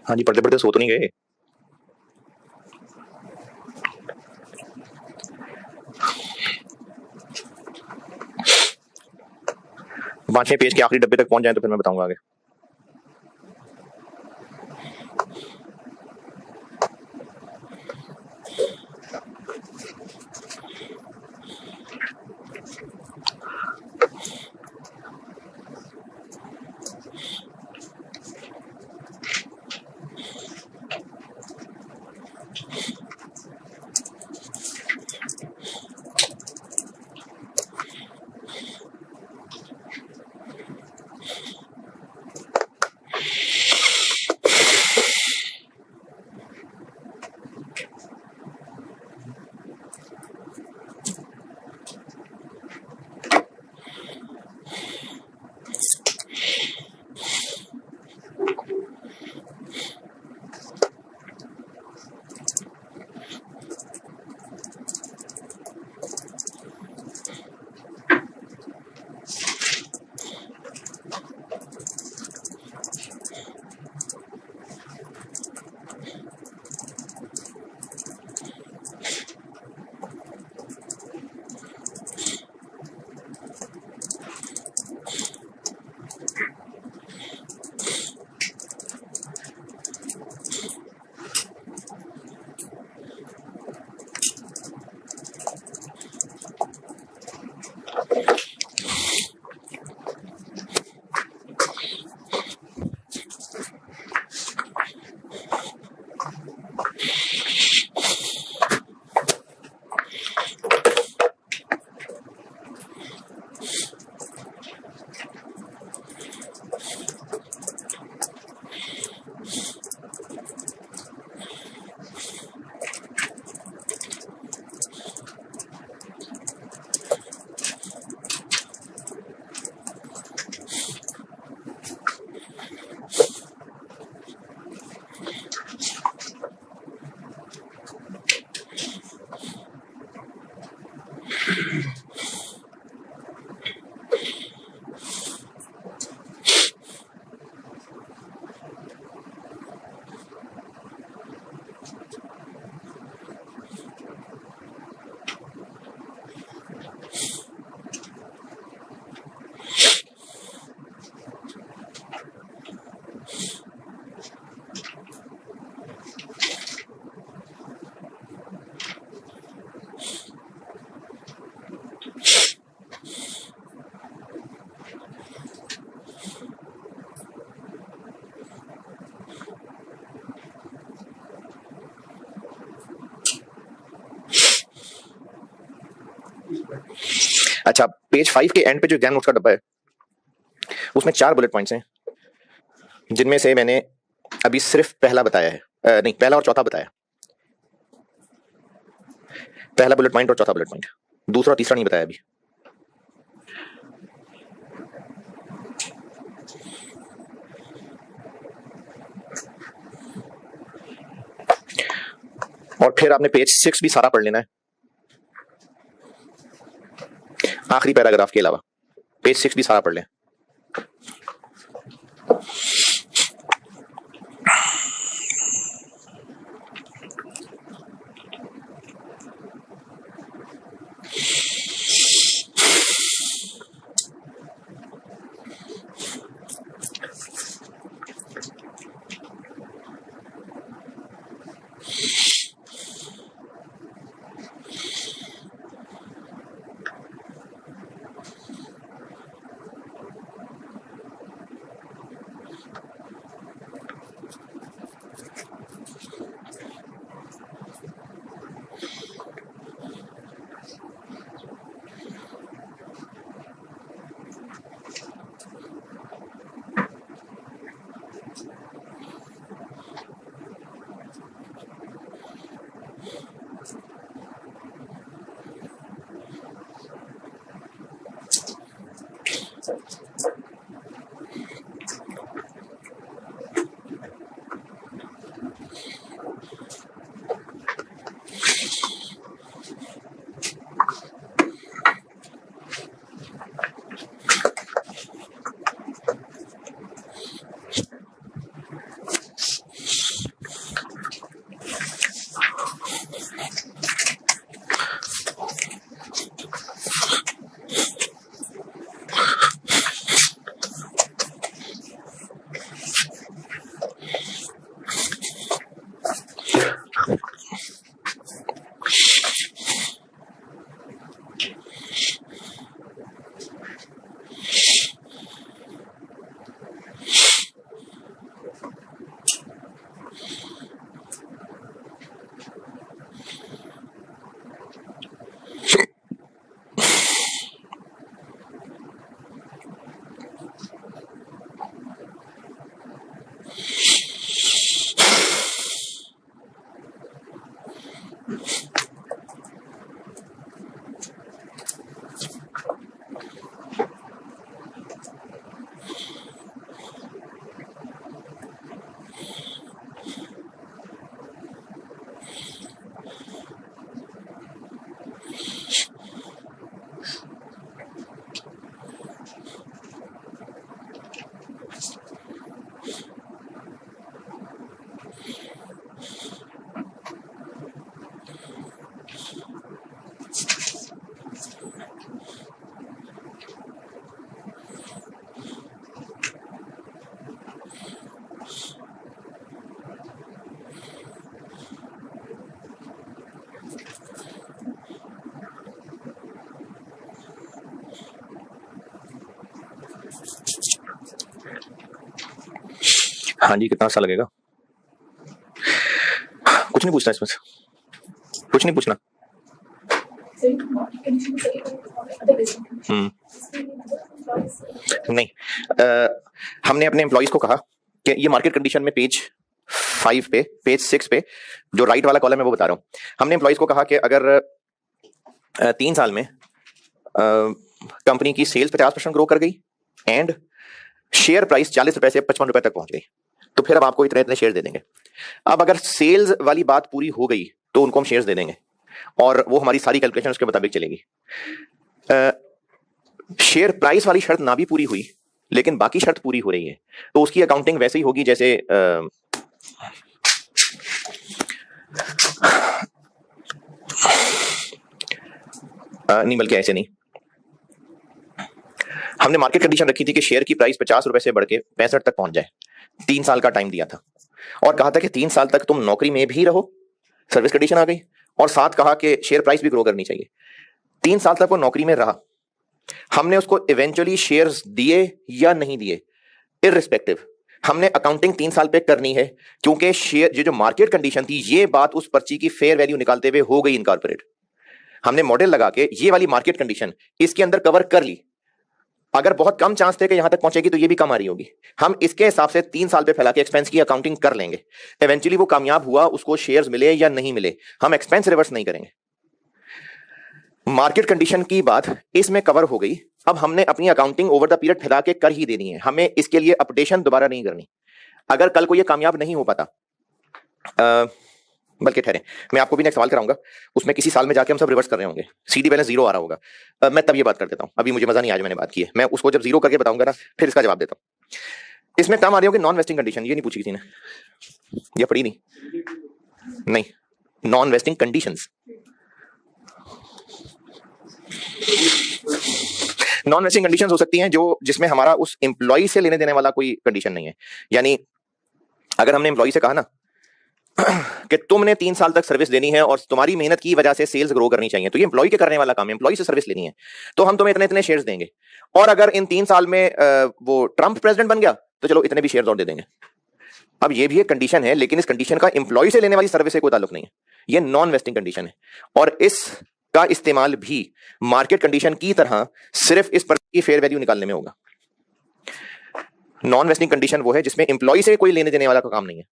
हाँ जी, पढ़ते पढ़ते सो तो नहीं गए? 5वें पेज के आखिरी डब्बे तक पहुंच जाए तो फिर मैं बताऊंगा आगे। अच्छा, पेज 5 के एंड पे जो एग्जाम नोट्स का डब्बा है उसमें 4 बुलेट पॉइंट्स हैं, जिनमें से मैंने अभी सिर्फ पहला बताया है, नहीं, पहला और चौथा बताया। पहला बुलेट पॉइंट और चौथा बुलेट पॉइंट, दूसरा और तीसरा नहीं बताया अभी। और फिर आपने पेज 6 भी सारा पढ़ लेना है, आखिरी पैराग्राफ के अलावा पेज 6 भी सारा पढ़ लें। हाँ जी, कितना अच्छा लगेगा? कुछ नहीं पूछना इसमें से, कुछ नहीं पूछना। नहीं, हमने अपने एम्प्लॉइज को कहा कि ये मार्केट कंडीशन में पेज 5 पे, पेज 6 पे जो राइट वाला कॉलम है वो बता रहा हूं। हमने एम्प्लॉइज को कहा कि अगर 3 साल में कंपनी की सेल्स 50% ग्रो कर गई एंड शेयर प्राइस 40 रुपए से 55 रुपए तक पहुंच गई, तो फिर अब आपको इतने इतने शेयर दे देंगे। अब अगर सेल्स वाली बात पूरी हो गई तो उनको हम शेयर्स दे देंगे और वो हमारी सारी कैलकुलेशन उसके मुताबिक चलेगी। शेयर प्राइस वाली शर्त ना भी पूरी हुई लेकिन बाकी शर्त पूरी हो रही है तो उसकी अकाउंटिंग वैसे ही होगी जैसे नहीं, बल्कि ऐसे नहीं। हमने मार्केट कंडीशन रखी थी कि शेयर की प्राइस 50 रुपए से बढ़ के 65 तक पहुंच जाए। 3 साल का टाइम दिया था और कहा था कि 3 साल तक तुम नौकरी में भी रहो, सर्विस कंडीशन आ गई, और साथ कहा कि शेयर प्राइस भी ग्रो करनी चाहिए। 3 साल तक वो नौकरी में रहा, हमने उसको इवेंचुअली शेयर्स दिए या नहीं दिए, इररिस्पेक्टिव हमने अकाउंटिंग 3 साल पे करनी है क्योंकि शेयर ये जो मार्केट कंडीशन थी ये बात उस पर्ची की फेयर वैल्यू निकालते हुए हो गई इनकॉर्पोरेट। हमने मॉडल लगा के ये वाली मार्केट कंडीशन इसके अंदर कवर कर ली। अगर बहुत कम चांस थे कि यहां तक पहुंचेगी तो ये भी कम आ रही होगी, हम इसके हिसाब से 3 साल पे फैला के एक्सपेंस की अकाउंटिंग कर लेंगे। इवेंचुअली वो कामयाब हुआ, उसको शेयर्स मिले या नहीं मिले, हम एक्सपेंस रिवर्स नहीं करेंगे। मार्केट कंडीशन की बात इसमें कवर हो गई। अब हमने अपनी अकाउंटिंग ओवर द पीरियड फैला के कर ही देनी है, हमें इसके लिए अपडेशन दोबारा नहीं करनी। अगर कल को ये कामयाब नहीं हो पाता, बल्कि ठहरे मैं आपको भी नेक्स्ट सवाल कराऊंगा, उसमें किसी साल में जाके हम सब रिवर्स कर रहे होंगे, सीडी बैलेंस 0 आ रहा होगा, मैं तब ये बात कर देता हूं, अभी मुझे मजा नहीं आज मैंने बात की है, मैं उसको जब 0 करके बताऊंगा ना फिर इसका जवाब देता हूं। इसमें टर्म आ रही होगी नॉन वेस्टिंग कंडीशन, ये नहीं पूछी किसी ने, ये पढ़ी नहीं, non wasting conditions. Non wasting conditions हो सकती हैं जो जिसमें हमारा उस एम्प्लॉय से लेने देने वाला कोई कंडीशन नहीं है। यानी अगर हमने एम्प्लॉय से कहा ना कि तुमने 3 साल तक सर्विस देनी है और तुम्हारी मेहनत की वजह से सेल्स ग्रो करनी चाहिए, तो ये एम्प्लॉय के करने वाला काम है, एम्प्लॉय से सर्विस लेनी है, तो हम तुम्हें इतने इतने शेयर्स देंगे, और अगर इन 3 साल में वो ट्रंप प्रेसिडेंट बन गया तो चलो इतने भी शेयर्स और दे देंगे। अब ये भी एक कंडीशन है लेकिन इस कंडीशन का एम्प्लॉय से लेने वाली सर्विस से कोई ताल्लुक नहीं है, ये नॉन वेस्टिंग कंडीशन है और इसका इस्तेमाल भी मार्केट कंडीशन की तरह सिर्फ इस पर की फेयर वैल्यू निकालने में होगा। नॉन वेस्टिंग कंडीशन वो है जिसमें एम्प्लॉय से कोई लेने देने वाला का काम नहीं है,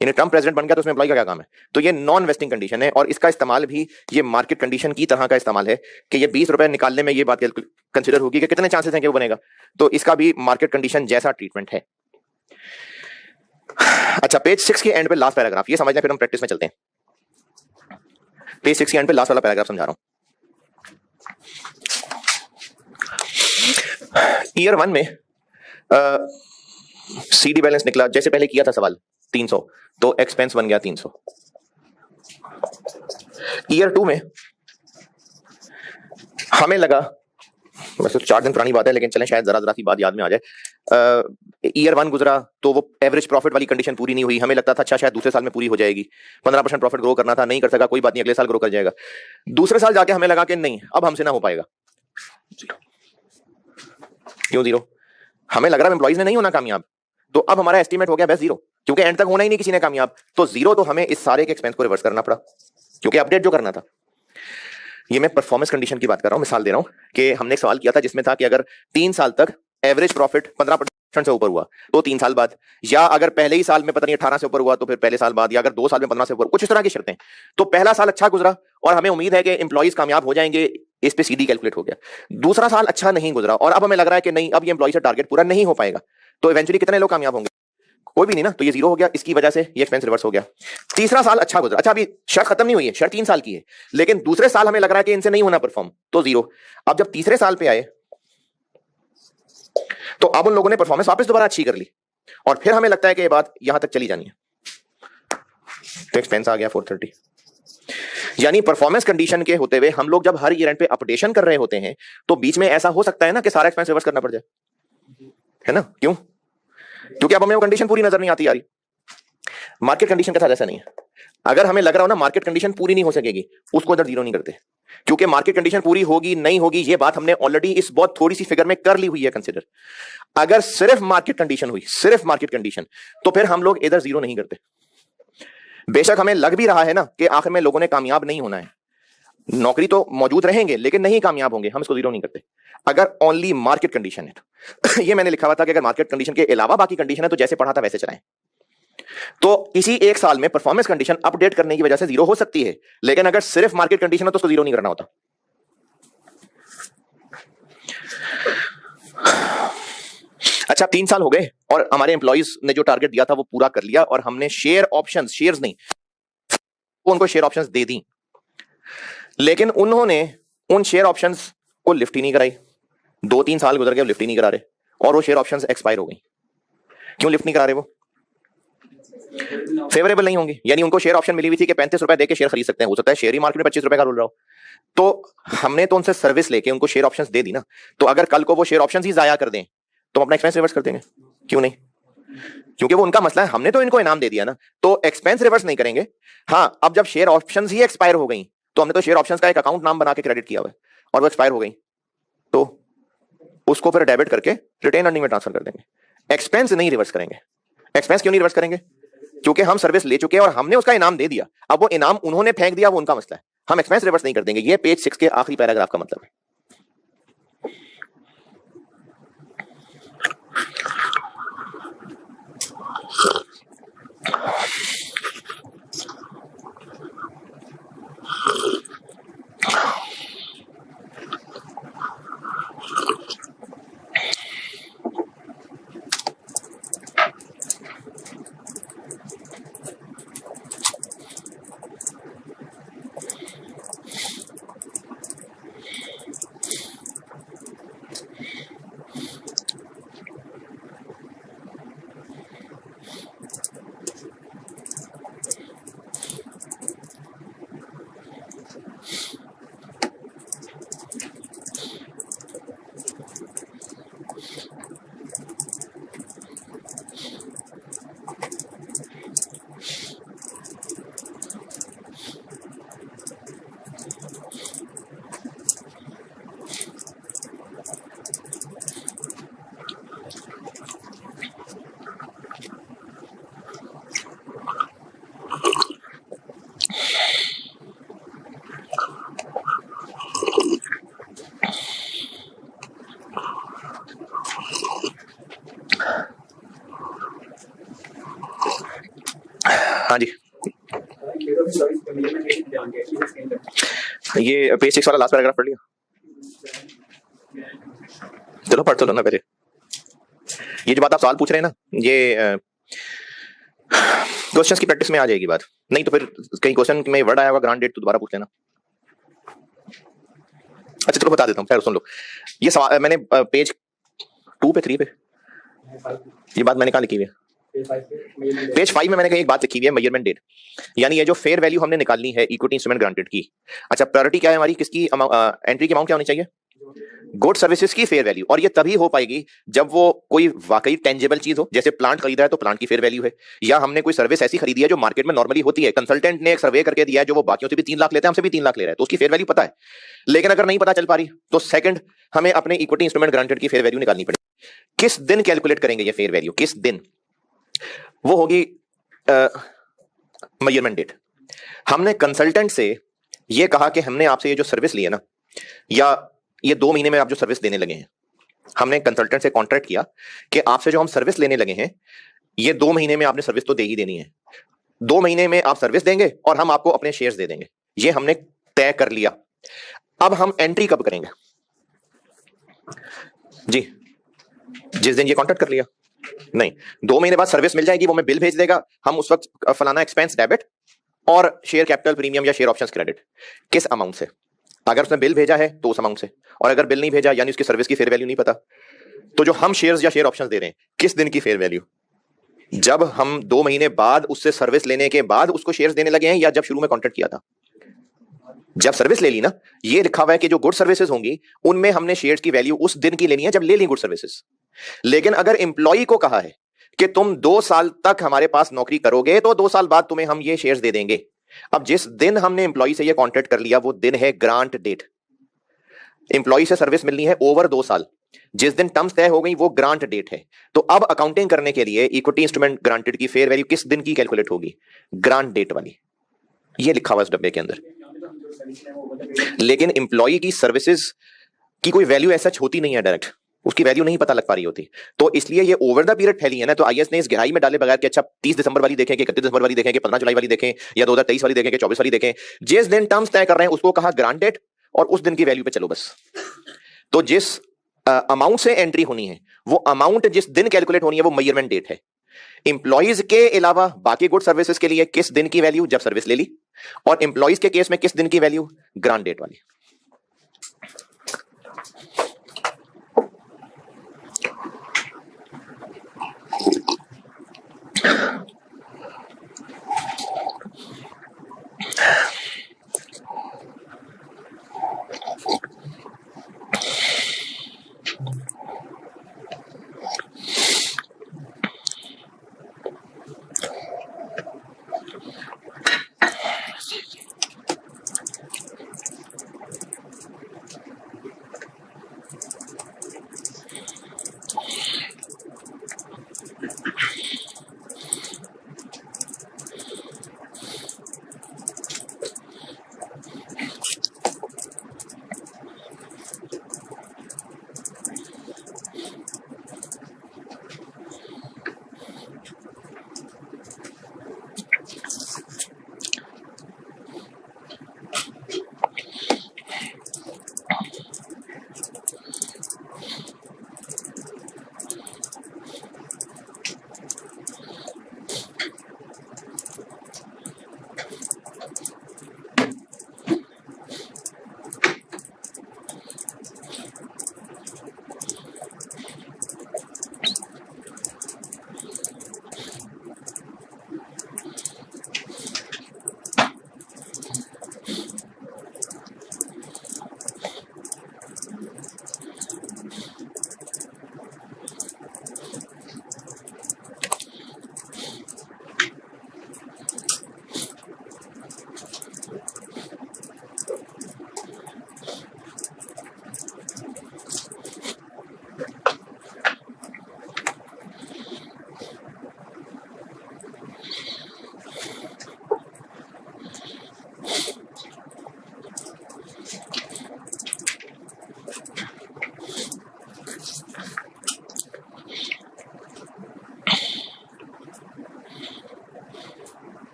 यानी ट्रंप प्रेसिडेंट बन गया तो उसमें एम्प्लॉय का क्या काम है, तो ये नॉन वेस्टिंग कंडीशन है और इसका इस्तेमाल भी ये मार्केट कंडीशन की तरह का इस्तेमाल है कि ये 20 रुपए निकालने में ये बात कंसिडर होगी कि कितने चांसेस हैं कि वो बनेगा, तो इसका भी मार्केट कंडीशन जैसा ट्रीटमेंट है। अच्छा, पेज 6 के एंड पे लास्ट पैराग्राफ, ये समझना फिर हम प्रैक्टिस में चलते हैं। पेज 6 के एंड पे लास्ट वाला पैराग्राफ समझा रहा हूं। ईयर 1 में सीडी बैलेंस निकला, जैसे पहले किया था सवाल 300, तो एक्सपेंस बन गया 300। ईयर 2 में हमें लगा, वैसे तो 4 दिन पुरानी बात है लेकिन चलें शायद जरा सी बात याद में आ जाए। ईयर 1 गुजरा तो वो एवरेज प्रॉफिट वाली कंडीशन पूरी नहीं हुई, हमें लगता था अच्छा शायद दूसरे साल में पूरी हो जाएगी, 15% प्रॉफिट ग्रो करना था, नहीं कर सका, कोई बात नहीं, अगले साल ग्रो कर जाएगा। दूसरे साल जाके हमें लगा कि नहीं अब हमसे ना हो पाएगा। क्यों 0? हमें लग रहा है एम्प्लॉइज ने नहीं होना कामयाब, तो अब हमारा एस्टीमेट हो गया बस 0, क्योंकि एंड तक होना ही नहीं किसी ने कामयाब, तो 0 तो हमें इस सारे के एक्सपेंस को रिवर्स करना पड़ा क्योंकि अपडेट जो करना था। ये मैं परफॉर्मेंस कंडीशन की बात कर रहा हूं, मिसाल दे रहा हूं कि हमने एक सवाल किया था जिसमें था कि अगर 3 साल तक एवरेज प्रॉफिट 15% से ऊपर हुआ तो 3 साल बाद, या अगर पहले ही साल में पता नहीं 18 से ऊपर हुआ तो फिर पहले साल बाद, या अगर 2 साल में 15 से ऊपर, कुछ इस तरह की शर्तें। तो पहला साल अच्छा गुजरा और हमें उम्मीद है कि एम्प्लॉइज कामयाब हो जाएंगे, इस पे सीधी कैलकुलेट हो गया। दूसरा साल अच्छा नहीं गुजरा और अब हमें लग रहा है कि नहीं अब ये एम्प्लॉय से टारगेट पूरा नहीं हो पाएगा, तो इवेंचुअली कितने लोग कामयाब होंगे? कोई भी नहीं ना, तो ये 0 हो गया, इसकी वजह से ये एक्सपेंस रिवर्स हो गया। तीसरा साल अच्छा गुजरा, अच्छा अभी शर्त खत्म नहीं हुई है, शर्त 3 साल की है, लेकिन दूसरे साल हमें लग रहा है कि इनसे नहीं होना परफॉर्म, तो 0। अब जब तीसरे साल पे आए तो अब उन लोगों ने परफॉर्मेंस वापस दोबारा अच्छी कर ली और फिर हमें लगता है कि ये बात यहां तक चली जानी है, तो एक्सपेंस आ गया 430। यानी परफॉर्मेंस कंडीशन के होते हुए हम लोग जब हर ईयर एंड पे अपडेशन कर रहे होते हैं तो बीच में ऐसा हो सकता है ना कि सारा एक्सपेंस रिवर्स करना पड़ जाए, है ना? क्यों? क्योंकि अब हमें वो कंडीशन पूरी नजर नहीं आती आ रही। मार्केट कंडीशन के साथ ऐसा नहीं है, अगर हमें लग रहा हो ना मार्केट कंडीशन पूरी नहीं हो सकेगी, उसको इधर 0 नहीं करते, क्योंकि मार्केट कंडीशन पूरी होगी नहीं होगी ये बात हमने ऑलरेडी इस बहुत थोड़ी सी फिगर में कर ली हुई है कंसिडर। अगर सिर्फ मार्केट कंडीशन हुई, सिर्फ मार्केट कंडीशन, तो फिर हम लोग इधर जीरो नहीं करते। बेशक हमें लग भी रहा है ना कि आखिर में लोगों ने कामयाब नहीं होना है, नौकरी तो मौजूद रहेंगे लेकिन नहीं कामयाब होंगे, हम इसको जीरो नहीं करते अगर ओनली मार्केट कंडीशन है तो। ये मैंने लिखा हुआ था कि अगर मार्केट कंडीशन के अलावा बाकी कंडीशन है तो जैसे पढ़ा था वैसे चलाएं। तो इसी एक साल में परफॉर्मेंस कंडीशन अपडेट करने की वजह से जीरो हो सकती है, लेकिन अगर सिर्फ मार्केट कंडीशन है तो उसको जीरो नहीं करना होता। अच्छा, 3 साल हो गए और हमारे एम्प्लॉइज ने जो टारगेट दिया था वो पूरा कर लिया और हमने शेयर ऑप्शंस, शेयर्स नहीं, उनको शेयर ऑप्शंस दे दी, लेकिन उन्होंने उन शेयर ऑप्शंस को लिफ्ट ही नहीं कराई। 2-3 साल गुजर गए, लिफ्ट ही नहीं करा रहे और वो शेयर ऑप्शंस एक्सपायर हो गई। क्यों लिफ्ट नहीं करा रहे? वो फेवरेबल नहीं होंगी, यानी उनको शेयर ऑप्शन मिली हुई थी कि 35 रुपए देके शेयर खरीद सकते हैं, हो सकता है शेयर ही मार्केट में 25 रुपए का रोल रहा हो। तो हमने तो उनसे सर्विस लेके उनको शेयर ऑप्शंस दे दी ना, तो अगर कल को वो शेयर ऑप्शंस ही जाया कर दें तो हम अपना एक्सपेंस रिवर्स कर देंगे। क्यों नहीं? क्योंकि वो उनका मसला है, हमने तो इनको इनाम दे दिया ना, तो एक्सपेंस रिवर्स नहीं करेंगे। हाँ, अब जब शेयर ऑप्शंस ही एक्सपायर हो गई तो हमने तो शेयर ऑप्शंस का एक अकाउंट नाम बना के क्रेडिट किया हुआ है और वो एक्सपायर हो गई तो उसको फिर डेबिट करके रिटेन अर्निंग में ट्रांसफर कर देंगे, एक्सपेंस नहीं रिवर्स करेंगे। एक्सपेंस क्यों नहीं रिवर्स करेंगे? क्योंकि हम सर्विस ले चुके हैं और हमने उसका इनाम दे दिया, अब वो इनाम उन्होंने फेंक दिया, वो उनका मसला है, हम एक्सपेंस रिवर्स नहीं कर देंगे। ये पेज 6 के आखिरी पैराग्राफ का मतलब है। हाँ जी, ये पेज 6 वाला लास्ट पैराग्राफ पढ़ लिया? चलो पढ़ तो लो ना पहले। ये जो बात आप सवाल पूछ रहे हैं ना, ये क्वेश्चंस की प्रैक्टिस में आ जाएगी बात, नहीं तो फिर कहीं क्वेश्चन में वर्ड आया होगा ग्रांट डेट तो दोबारा पूछ लेना। अच्छा चलो बता देता हूँ, सुन लो। ये सवाल मैंने पेज 2 पे 3 पे ये बात मैंने कहा लिखी हुई है। पेज 5 में मैंने कहीं एक बात लिखी हुई है, मेजरमेंट डेट, यानी ये जो फेयर वैल्यू हमने निकालनी है इक्विटी इंस्ट्रूमेंट ग्रांटेड की। अच्छा, प्रायोरिटी क्या है हमारी, किसकी एंट्री की अमाउंट क्या होनी चाहिए? गुड सर्विसेज की फेयर वैल्यू, और ये तभी हो पाएगी जब वो कोई वाकई टेंजिबल चीज हो, जैसे प्लांट खरीदा है तो प्लांट की फेयर वैल्यू है, या हमने कोई सर्विस ऐसी खरीदी है जो मार्केट में नॉर्मली होती है, कंसल्टेंट ने एक सर्वे करके दिया है जो वो बाकियों से भी 3 लाख लेते हैं, हमसे भी 3 लाख ले रहा है, तो उसकी फेयर वैल्यू पता है। लेकिन अगर नहीं पता चल पा रही तो सेकंड हमें अपने इक्विटी इंस्ट्रूमेंट ग्रांटेड की फेयर वैल्यू निकालनी पड़ेगी। किस दिन कैलकुलेट करेंगे ये फेयर वैल्यू, किस दिन? वो होगी मेजरमेंट डेट। हमने कंसल्टेंट से ये कहा कि हमने आपसे ये जो सर्विस ली है ना, या ये 2 महीने में आप जो सर्विस देने लगे हैं, हमने कंसल्टेंट से कॉन्ट्रैक्ट किया कि आपसे जो हम सर्विस लेने लगे हैं ये 2 महीने में आपने सर्विस तो दे ही देनी है, 2 महीने में आप सर्विस देंगे और हम आपको अपने शेयर्स दे देंगे, ये हमने तय कर लिया। अब हम एंट्री कब करेंगे जी? जिस दिन ये कॉन्ट्रैक्ट कर लिया? नहीं, 2 महीने बाद सर्विस मिल जाएगी, वो मैं बिल भेज देगा, हम उस वक्त फलाना एक्सपेंस डेबिट और शेयर कैपिटल प्रीमियम या शेयर ऑप्शंस क्रेडिट। किस अमाउंट से? अगर उसने बिल भेजा है तो उस अमाउंट से, और अगर बिल नहीं भेजा यानी उसकी सर्विस की फेयर वैल्यू नहीं पता, तो जो हम शेयर्स या शेयर ऑप्शंस दे रहे हैं किस दिन की फेयर वैल्यू? जब हम 2 महीने बाद उससे सर्विस लेने के बाद उसको शेयर्स देने लगे हैं, या जब शुरू में कॉन्ट्रैक्ट किया था? जब सर्विस ले ली ना, ये लिखा हुआ है कि जो गुड सर्विसेज होंगी उनमें हमने शेयर्स की वैल्यू उस दिन की लेनी है जब ले ली गुड सर्विसेज। लेकिन अगर एम्प्लॉय को कहा है कि तुम 2 साल तक हमारे पास नौकरी करोगे तो 2 साल बाद तुम्हें हम ये शेयर्स दे देंगे, अब जिस दिन हमने एम्प्लॉय से ये कॉन्ट्रैक्ट कर लिया वो दिन है ग्रांट डेट। एम्प्लॉय से सर्विस मिलनी है ओवर 2 साल, जिस दिन टर्म्स तय हो गई वो ग्रांट डेट है। तो अब अकाउंटिंग करने के लिए इक्विटी इंस्ट्रूमेंट ग्रांटेड की फेयर वैल्यू किस दिन की कैलकुलेट होगी? ग्रांट डेट वाली। ये लिखा हुआ इस डब्बे के अंदर। लेकिन एम्प्लॉय की सर्विसेज की कोई वैल्यू ऐसा होती नहीं है, डायरेक्ट उसकी वैल्यू नहीं पता लग पा रही होती। तो इसलिए ये ओवर द पीरियड फैली है ना, तो आईएएस ने इस गहराई में डाले बगैर कि अच्छा 30 दिसंबर वाली देखें कि 31 दिसंबर वाली देखें कि 15 जुलाई वाली देखें या 2023 वाली देखें कि 24 वाली देखें, जिस दिन टर्म्स तय कर रहे हैं उसको कहा ग्रांट डेट और उस दिन की वैल्यू पे चलो बस। तो जिस अमाउंट से एंट्री होनी है वो अमाउंट जिस दिन कैलकुलेट होनी है वो मेजरमेंट डेट है। इंप्लॉइज के अलावा बाकी गुड सर्विसेज के लिए किस दिन की वैल्यू? जब सर्विस ले ली। और इंप्लॉइज के केस में किस दिन की वैल्यू? ग्रांट डेट वाली।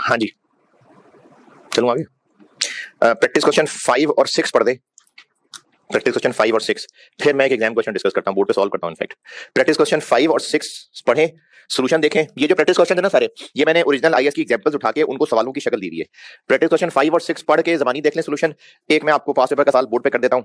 हाँ जी, चलूं आगे। प्रैक्टिस क्वेश्चन 5 और 6 पढ़ दे। प्रैक्टिस क्वेश्चन 5 और 6, फिर मैं एक एग्जाम क्वेश्चन डिस्कस करता हूं, बोर्ड पे सॉल्व करता हूं। इनफैक्ट प्रैक्टिस क्वेश्चन 5 और 6 पढ़ें, सॉल्यूशन देखें। ये जो प्रैक्टिस क्वेश्चन है ना सारे, ये मैंने ओरिजिनल आईएएस की एग्जांपल्स उठा के उनको सवालों की शक्ल दी हुई है। प्रैक्टिस क्वेश्चन 5 और 6 पढ़ के जबानी देख लें सॉल्यूशन। एक मैं आपको पास पेपर का सवाल बोर्ड पे कर देता हूं।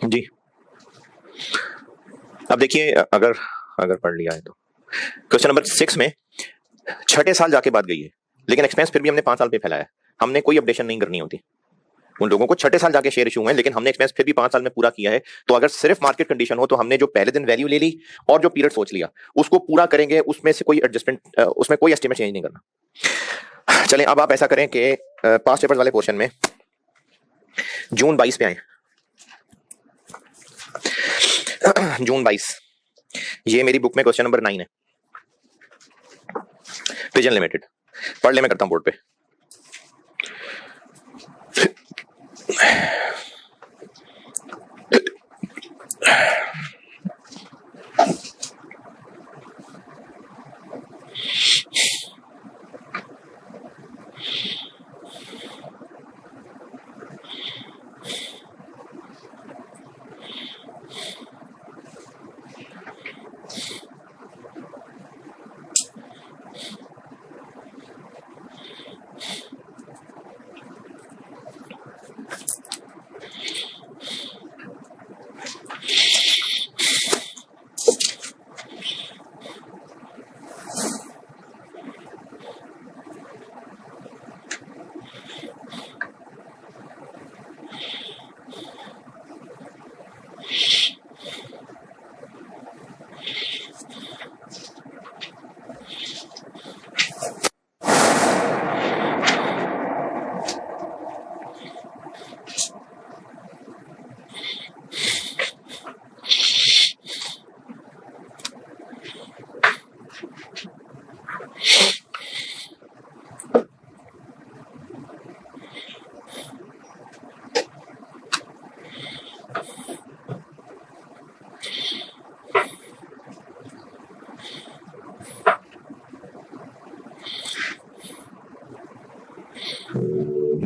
जी, अब देखिए, अगर अगर पढ़ लिया है तो क्वेश्चन नंबर 6 में छठे साल जाके बात गई है, लेकिन एक्सपेंस फिर भी हमने 5 साल पे फैलाया है। हमने कोई अपडेशन नहीं करनी होती। उन लोगों को छठे साल जाके शेयर इशू हुए हैं, लेकिन हमने एक्सपेंस फिर भी 5 साल में पूरा किया है। तो अगर सिर्फ मार्केट कंडीशन हो तो हमने जो पहले दिन वैल्यू ले ली और जो पीरियड सोच लिया उसको पूरा करेंगे, उसमें से कोई एडजस्टमेंट, उसमें कोई एस्टिमेट चेंज नहीं करना। चलें, अब आप ऐसा करें कि पास्ट पेपर्स वाले पोर्शन में जून 22 पे आए। जून 22, ये मेरी बुक में क्वेश्चन नंबर 9 है। पिजन लिमिटेड पढ़ ले, मैं करता हूं बोर्ड पे।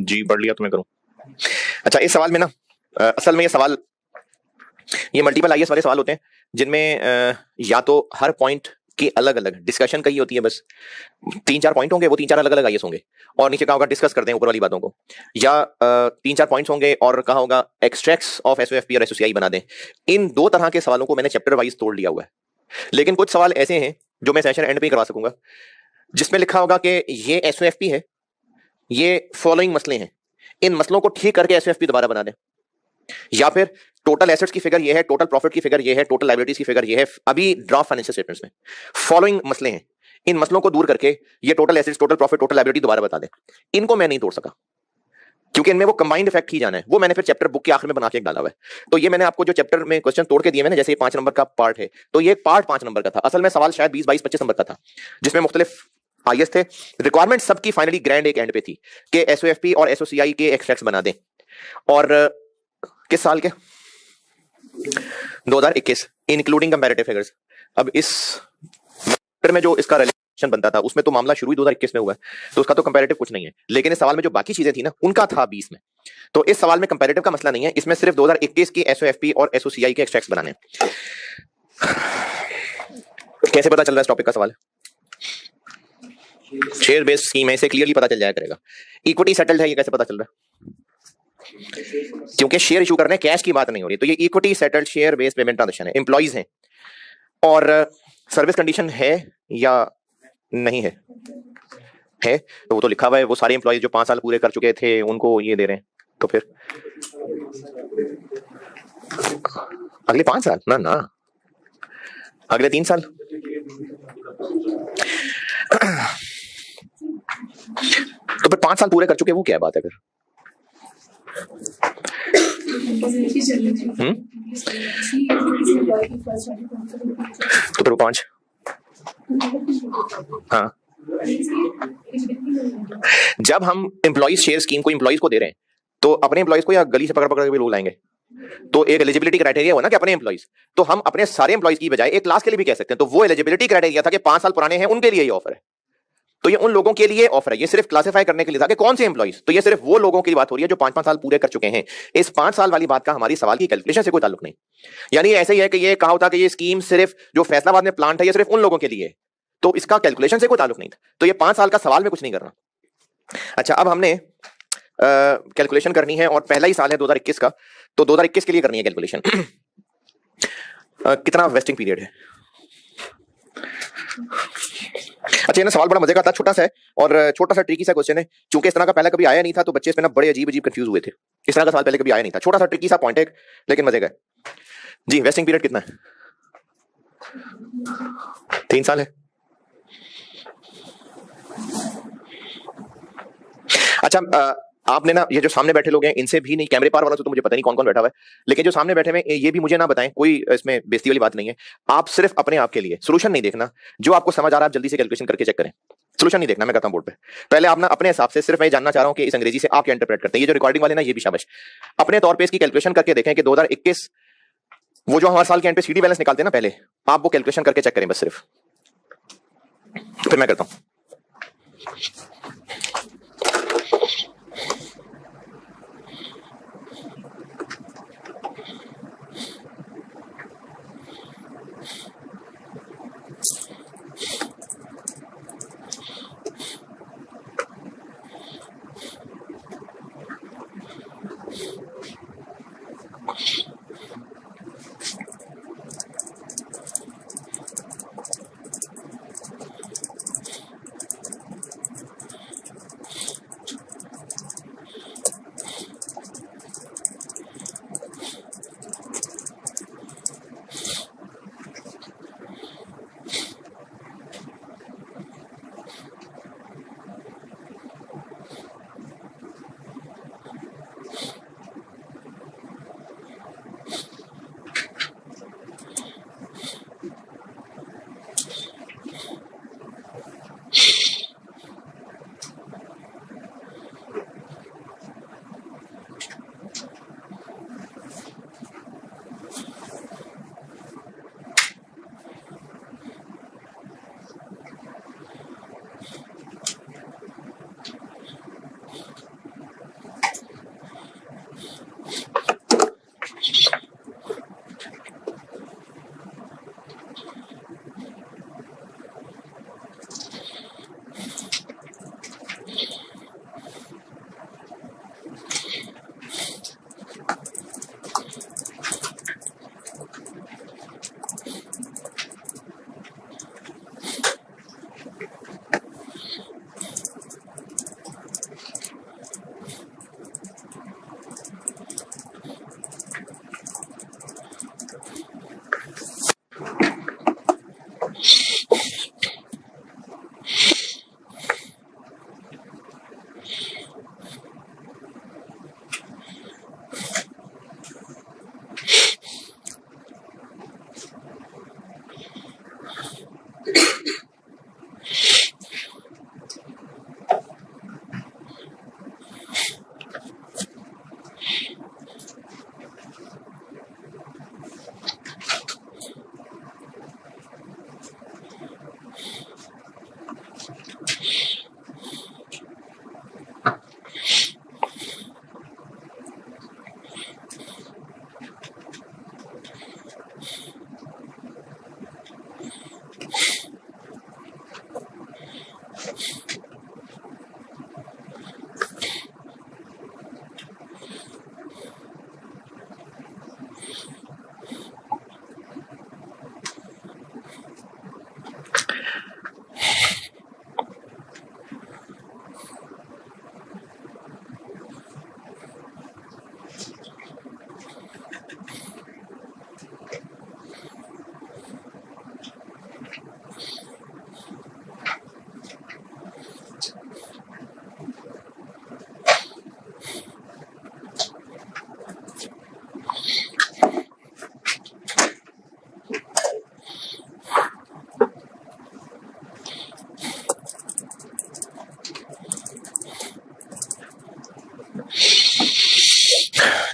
जी पढ़ लिया तो मैं करूं। अच्छा, इस सवाल में ना असल में ये मल्टीपल आईएएस वाले सवाल होते हैं जिनमें या तो हर पॉइंट की अलग अलग डिस्कशन कही होती है, बस 3-4 पॉइंट होंगे, वो 3-4 अलग अलग आईएएस होंगे और नीचे कहा होगा डिस्कस करते हैं ऊपर वाली बातों को, या 3-4 पॉइंट्स होंगे और कहा होगा एक्सट्रैक्ट्स ऑफ एसओएफपी और एसओसीआई बना दें। इन 2 तरह के सवालों को मैंने चैप्टर वाइज तोड़ लिया हुआ है, लेकिन कुछ सवाल ऐसे हैं जो मैं सेशन एंड पे करवा सकूंगा, जिसमें लिखा होगा कि ये एसओएफपी है, ये फॉलोइंग मसले हैं, इन मसलों को ठीक करके एसओएफपी दोबारा बना दें, या फिर टोटल एसेट्स की फिगर ये है, टोटल प्रॉफिट की फिगर ये है, टोटल लायबिलिटीज की फिगर ये है अभी ड्राफ्ट फाइनेंशियल स्टेटमेंट्स में। फॉलोइंग मसले हैं, इन मसलों को दूर करके ये total assets, total profit, total liability दोबारा बता दें। इनको मैं नहीं तोड़ सका क्योंकि इनमें वो कंबाइंड इफेक्ट ही जाना है, वो मैंने फिर चैप्टर बुक के आखिर में बना के डाला हुआ है। तो ये मैंने आपको जो चैप्टर में क्वेश्चन तोड़ के दिए मैंने, जैसे ये 5 नंबर का पार्ट है, तो ये पार्ट 5 नंबर का था। असल में सवाल शायद 20, 22, 25 नंबर का था, जिसमें मुख्तलिफ आईएस थे। रिक्वायरमेंट सबकी फाइनली ग्रैंड एक एंड पे थी कि एसओएफपी और एसओसीआई के एक्सट्रैक्ट्स बना दें। और किस साल के? 2021, इंक्लूडिंग कंपैरेटिव फिगर्स। अब इस में जो इसका रिलेशन बनता था उसमें तो मामला शुरू ही 2021 में हुआ है, तो उसका तो कंपैरेटिव कुछ नहीं है। लेकिन इस सवाल में जो बाकी चीजें थी ना, उनका था 20 में। तो इस सवाल में कंपैरेटिव का मसला नहीं है, इसमें सिर्फ 2021 की एसओएफपी और एसओसीआई के एक्सट्रैक्ट्स बनाने हैं। कैसे पता चल रहा है इस टॉपिक का सवाल है? शेयर बेस्ड स्कीम है, इसे क्लियरली पता चल जाया करेगा। इक्विटी सेटल्ड है, ये कैसे पता चल रहा है? क्योंकि शेयर इशू करने कैश की बात नहीं हो रही, तो ये equity settled share based payment transaction है, एम्प्लॉइज हैं और सर्विस कंडीशन है या नहीं है? है, तो वो तो लिखा हुआ है, वो सारे एम्प्लॉइज जो 5 साल पूरे कर चुके थे उनको ये दे रहे हैं। तो फिर अगले 5 साल ना ना, अगले 3 साल। तो फिर 5 साल पूरे कर चुके, वो क्या बात है फिर? तो फिर वो 5, हाँ। जब हम एम्प्लॉइज शेयर स्कीम को एम्प्लॉइज को दे रहे हैं तो अपने एम्प्लॉइज को या गली से पकड़ पकड़ के भी लोग लाएंगे, तो एक एलिजिबिलिटी क्राइटेरिया हुआ ना कि अपने एम्प्लॉइज, तो हम अपने सारे एम्प्लॉइज की बजाय एक क्लास के लिए भी कह सकते हैं। तो वो एलिजिबिलिटी क्राइटेरिया था कि 5 साल पुराने हैं उनके लिए ये ऑफर है, तो ये उन लोगों के लिए ऑफर है, ये सिर्फ क्लासिफाई करने के लिए था कि कौन से एम्प्लॉइज। तो ये सिर्फ वो लोगों की बात हो रही है जो 5-5 साल पूरे कर चुके हैं। इस 5 साल वाली बात का हमारी सवाल की कैलकुलेशन से कोई ताल्लुक नहीं। यानी ऐसे ही है कि ये कहा होता कि ये स्कीम सिर्फ जो फैसलाबाद में प्लांट है ये सिर्फ उन लोगों के लिए है, तो इसका कैलकुलेशन से कोई ताल्लुक नहीं था। तो ये 5 साल का सवाल में कुछ नहीं करना। अच्छा, अब हमने कैलकुलेशन करनी है और पहला ही साल है 2021 का, तो 2021 के लिए करनी है कैलकुलेशन। कितना वेस्टिंग पीरियड है? अच्छा, ये ना सवाल बड़ा मजे का था, छोटा सा है और छोटा सा ट्रिकी सा क्वेश्चन है। चूंकि इस तरह का पहले कभी आया नहीं था तो बच्चे इस पे ना बड़े अजीब अजीब कंफ्यूज हुए थे। इस तरह का सवाल पहले कभी आया नहीं था, छोटा सा ट्रिकी सा पॉइंट है लेकिन मजे का है जी। वेस्टिंग पीरियड कितना है? 3 साल है। अच्छा, आपने ना ये जो सामने बैठे लोग हैं इनसे भी नहीं, कैमरे पार वाला तो मुझे पता नहीं कौन कौन बैठा हुआ है, लेकिन जो सामने बैठे हुए ये भी मुझे ना बताएं, कोई इसमें बेइज्जती वाली बात नहीं है। आप सिर्फ अपने आप के लिए सोल्यूशन नहीं देखना, जो आपको समझ आ रहा है आप जल्दी से कैलकुलेशन करके चेक करें। सोल्यूशन नहीं देखना, मैं कहता हूं बोर्ड पे। पहले आप ना अपने हिसाब से, सिर्फ मैं जानना चाह रहा हूं कि इस अंग्रेजी से आप क्या इंटरप्रेट करते हैं। ये जो रिकॉर्डिंग वाले ना ये भी शाबाश, अपने तौर पे इसकी कैलकुलेशन करके देखें कि 2021 वो जो हमारे साल के एंड पे सीडी बैलेंस निकालते हैं ना पहले, आप वो कैलकुलेशन करके चेक करें बस सिर्फ, फिर मैं करता हूं।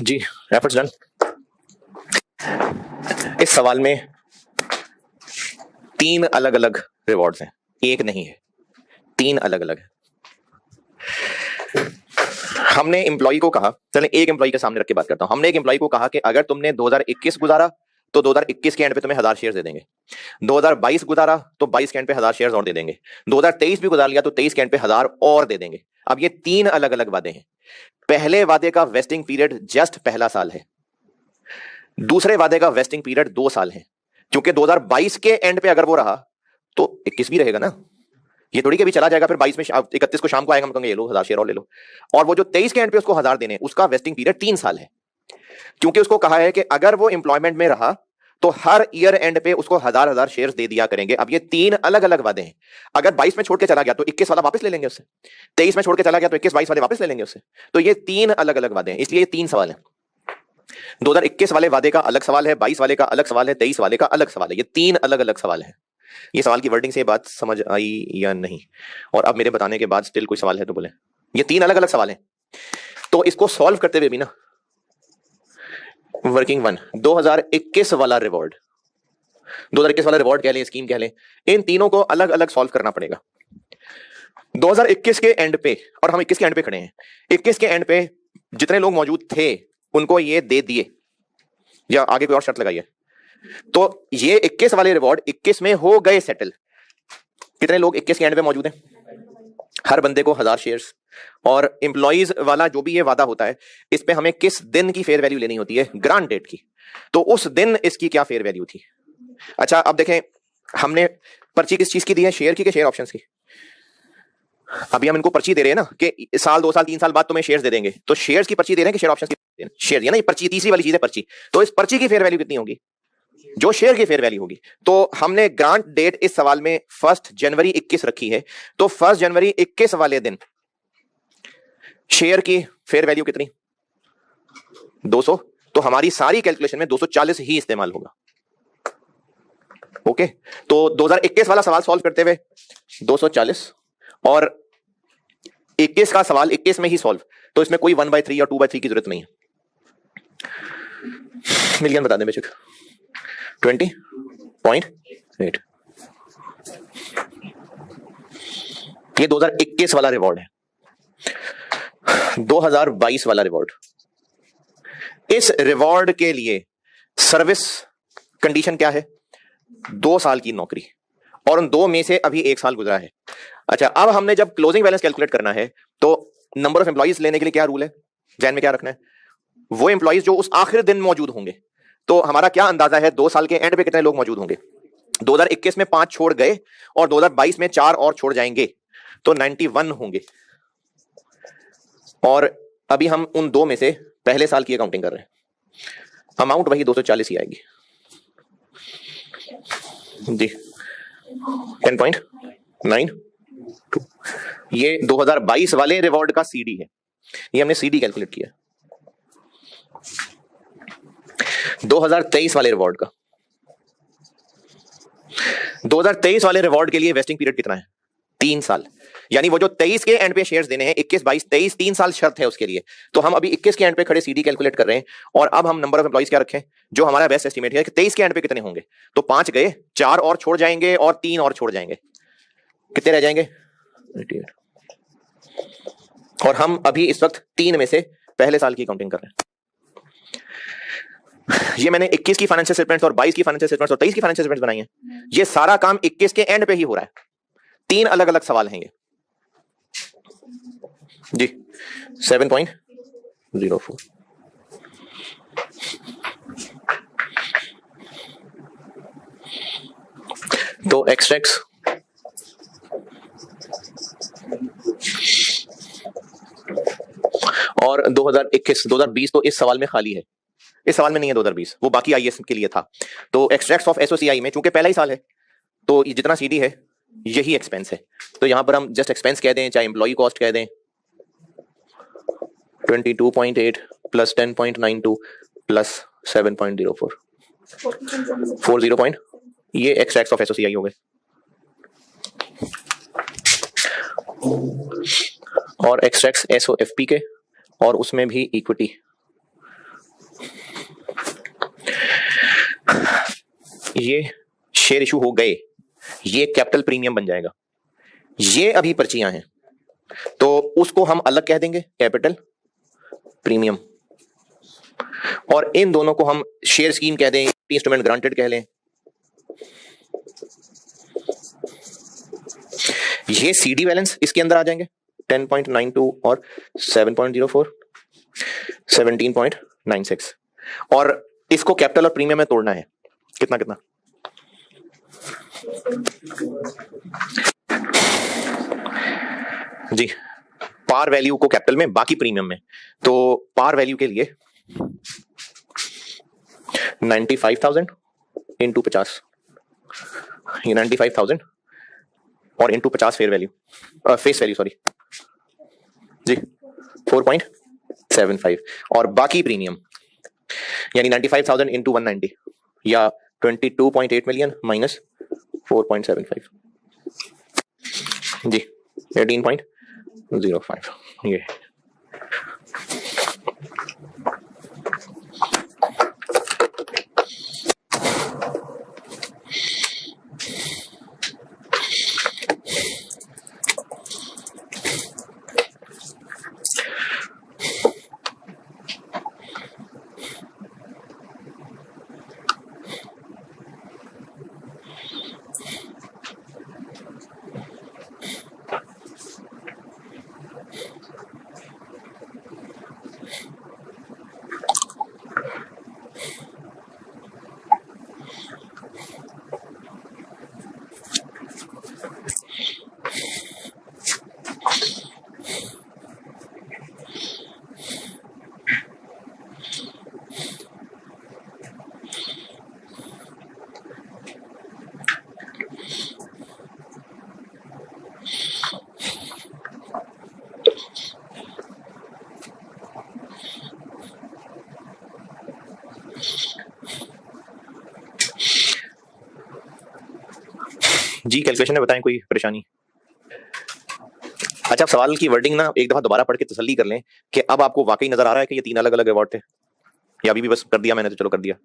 जी, एफर्ट्स डन। इस सवाल में 3 अलग अलग रिवॉर्ड्स हैं, एक नहीं है, 3 अलग अलग है। हमने एम्प्लॉय को कहा, चलें एक एम्प्लॉय के सामने रख के बात करता हूं। हमने एक एम्प्लॉय को कहा कि अगर तुमने 2021 गुजारा तो 2021 के एंड पे तुम्हें 1000 शेयर दे देंगे, 2022 गुजारा तो 22 के एंड पे 1000 शेयर और दे देंगे, 2023 भी गुजार लिया तो 23 के एंड पे 1000 और दे देंगे। अब ये 3 अलग अलग वादे हैं। पहले वादे का वेस्टिंग पीरियड जस्ट पहला साल है, दूसरे वादे का वेस्टिंग पीरियड 2 साल है। क्योंकि 2022 के एंड पे अगर वो रहा तो 21 भी रहेगा ना, ये थोड़ी कि अभी चला जाएगा फिर 22 में 31 को शाम को आएगा हम कहेंगे ये लो 1000 शेयर और ले लो। और वो जो 23 के एंड पे उसको 1000 देने, उसका वेस्टिंग पीरियड 3 साल है। क्योंकि उसको कहा है कि अगर वो एम्प्लॉयमेंट में रहा तो हर ईयर एंड पे उसको 1000 शेयर्स दे दिया करेंगे। अब ये 3 अलग अलग वादे हैं। अगर 22 में छोड़ के चला गया तो 21 वाला वापस ले लेंगे उससे, 23 में छोड़ के चला गया तो 21-22 वाले वापस ले लेंगे उससे। तो ये 3 अलग अलग वादे हैं, इसलिए ये 3 सवाल हैं। 2021 वाले वादे का अलग सवाल है, 22 वाले का अलग सवाल है, 23 वाले का अलग सवाल है। ये 3 अलग अलग सवाल है। ये सवाल की वर्डिंग से बात समझ आई या नहीं? और अब मेरे बताने के बाद स्टिल कोई सवाल है तो बोले। ये 3 अलग अलग सवाल हैं, तो इसको सॉल्व करते हुए भी ना, वर्किंग 1 2021 वाला रिवॉर्ड, 2021 वाला रिवॉर्ड कह लें, स्कीम कह लें, इन तीनों को अलग अलग सॉल्व करना पड़ेगा। 2021 के एंड पे, और हम 21 के एंड पे खड़े हैं, 21 के एंड पे जितने लोग मौजूद थे उनको ये दे दिए, या आगे कोई और शर्त लगाइए, तो ये 21 वाले रिवॉर्ड 21 में हो गए सेटल। कितने लोग 21 के एंड पे मौजूद हैं? हर बंदे को 1000 शेयर्स। और एम्प्लॉइज वाला जो भी ये वादा होता है, इस पे हमें किस दिन की फेयर वैल्यू लेनी होती है? ग्रांट डेट की। तो उस दिन इसकी क्या फेयर वैल्यू थी? अच्छा अब देखें, हमने पर्ची किस चीज की दी है? शेयर की, के शेयर ऑप्शंस की? अभी हम इनको पर्ची दे रहे हैं ना कि साल 2 साल 3 साल बाद तुम्हें शेयर्स दे देंगे, तो शेयर्स की पर्ची दे रहे हैं कि शेयर ऑप्शंस की? शेयर है ना, ये पर्ची तीसरी वाली चीज है पर्ची। तो इस पर्ची की फेयर वैल्यू कितनी होगी? जो शेयर की फेयर वैल्यू होगी। तो हमने ग्रांट डेट इस सवाल में 1 जनवरी 21 रखी है, तो 1 जनवरी 21 वाले दिन शेयर की फेयर वैल्यू कितनी? 200। तो हमारी सारी कैलकुलेशन में 240 ही इस्तेमाल होगा। ओके, तो 2021 वाला सवाल सॉल्व करते हुए 240, और 21 का सवाल 21 में ही सॉल्व, तो इसमें कोई 1/3 या 2/3 की जरूरत नहीं है। मिलियन बता दें बेशक, 20.8। ये 2021 वाला रिवॉर्ड है। 2022 वाला रिवॉर्ड, इस रिवॉर्ड के लिए सर्विस कंडीशन क्या है? 2 साल की नौकरी, और उन 2 में से अभी 1 साल गुजरा है। अच्छा, अब हमने जब क्लोजिंग बैलेंस कैलकुलेट करना है तो नंबर ऑफ एम्प्लॉइज लेने के लिए क्या रूल है, ध्यान में क्या रखना है? वो एम्प्लॉइज जो उस आखिरी दिन मौजूद होंगे। तो हमारा क्या अंदाजा है 2 साल के एंड पे कितने लोग मौजूद होंगे? 2021 में 5 छोड़ गए और 2022 में 4 और छोड़ जाएंगे, तो 91 होंगे। और अभी हम उन 2 में से पहले साल की अकाउंटिंग कर रहे हैं, अमाउंट वही 240 ही आएगी जी, 10.92। ये 2022 वाले रिवॉर्ड का सीडी है, ये हमने सीडी कैलकुलेट किया। 2023 वाले रिवॉर्ड का, 2023 वाले रिवॉर्ड के लिए वेस्टिंग पीरियड कितना है? 3 साल। यानी वो जो 23 के एंड पे शेयर्स देने हैं, 21, 22, 23, 3 साल शर्त है उसके लिए। तो हम अभी 21 के एंड पे खड़े सीडी कैलकुलेट कर रहे हैं, और अब हम नंबर ऑफ एम्प्लॉइज क्या रखें? जो हमारा बेस्ट एस्टिमेट है कि 23 के एंड पे कितने होंगे। तो 5 गए, 4 और छोड़ जाएंगे, और 3 और छोड़ जाएंगे, कितने रह जाएंगे? 88। और हम अभी इस वक्त 3 में से पहले साल की काउंटिंग कर रहे हैं। ये मैंने 21 की फाइनेंशियल स्टेटमेंट्स और 22 की फाइनेंशियल स्टेटमेंट्स और 23 की फाइनेंशियल स्टेटमेंट्स बनाई हैं। ये सारा काम 21 के एंड पे ही हो रहा है। 3 अलग अलग सवाल हैं ये जी। 7.04। तो एक्सट्रैक्ट्स और 2021 2020 तो इस सवाल में खाली है, इस सवाल में नहीं है 2020, वो बाकी आईएएस के लिए था। तो एक्सट्रैक्ट्स ऑफ एसओसीआई में चूंकि पहला ही साल है, तो जितना सीडी है यही एक्सपेंस है, तो यहां पर हम जस्ट एक्सपेंस कह दें, चाहे एम्प्लॉय कॉस्ट कह दें, 22.8 प्लस 10.92 प्लस 7.04 40 ये एक्सट्रैक्ट्स ऑफ एसओसीआई हो गए। और एक्सट्रैक्ट्स एसओएफपी के, और उसमें भी इक्विटी ये शेयर इशू हो गए, ये कैपिटल प्रीमियम बन जाएगा। ये अभी पर्चियां हैं तो उसको हम अलग कह देंगे कैपिटल प्रीमियम, और इन दोनों को हम शेयर स्कीम कह दें, इंस्ट्रूमेंट ग्रांटेड कह लें। ये सीडी बैलेंस इसके अंदर आ जाएंगे 10.92 और 7.04, 17.96, और इसको कैपिटल और प्रीमियम में तोड़ना है कितना कितना। जी, पार वैल्यू को कैपिटल में, बाकी प्रीमियम में। तो पार वैल्यू के लिए 95,000 इंटू 50, ये 95,000 और into 50 fair value, face value sorry जी 4.75, और बाकी प्रीमियम यानी 95,000 इंटू 190 या 22.8 मिलियन माइनस 4.75 जी 18.05 ये। जी कैलकुलेशन में बताएं, कोई परेशानी? अच्छा, सवाल की वर्डिंग ना एक दफा दोबारा पढ़ के तसल्ली कर लें कि अब आपको वाकई नजर आ रहा है कि ये 3 अलग अलग रिवॉर्ड थे, या अभी भी बस कर दिया मैंने तो चलो कर दिया।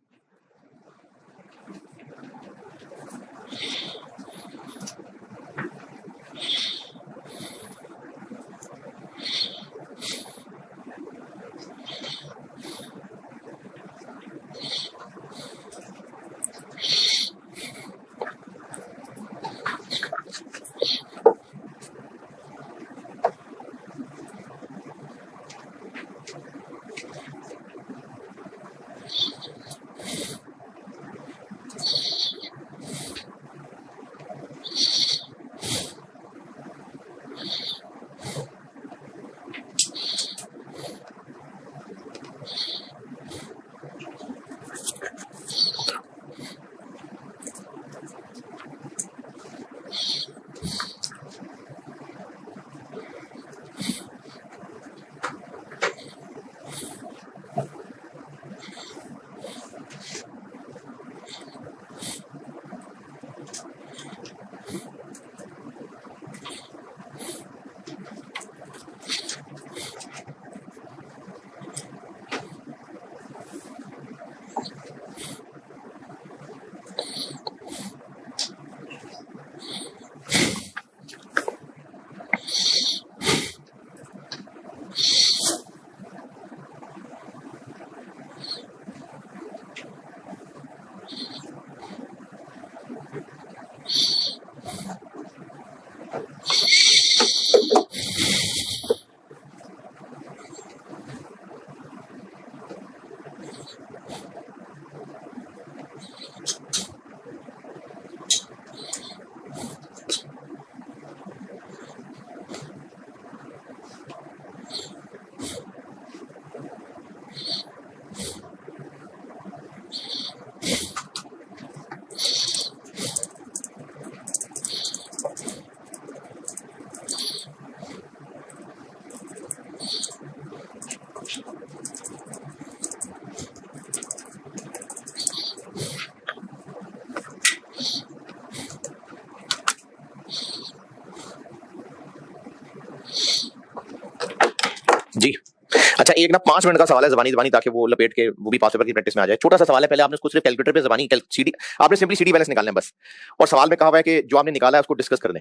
अच्छा, एक ना 5 मिनट का सवाल है जबानी जबानी, ताकि वो लपेट के वो भी पास पेपर की प्रैक्टिस में आ जाए। छोटा सा सवाल है, पहले आपने उसको सिर्फ कैलकुलेटर पे जबानी सीडी, आपने सिंपली सीडी बैलेंस निकालना है बस, और सवाल में कहा हुआ है कि जो आपने निकाला है उसको डिस्कस कर दें।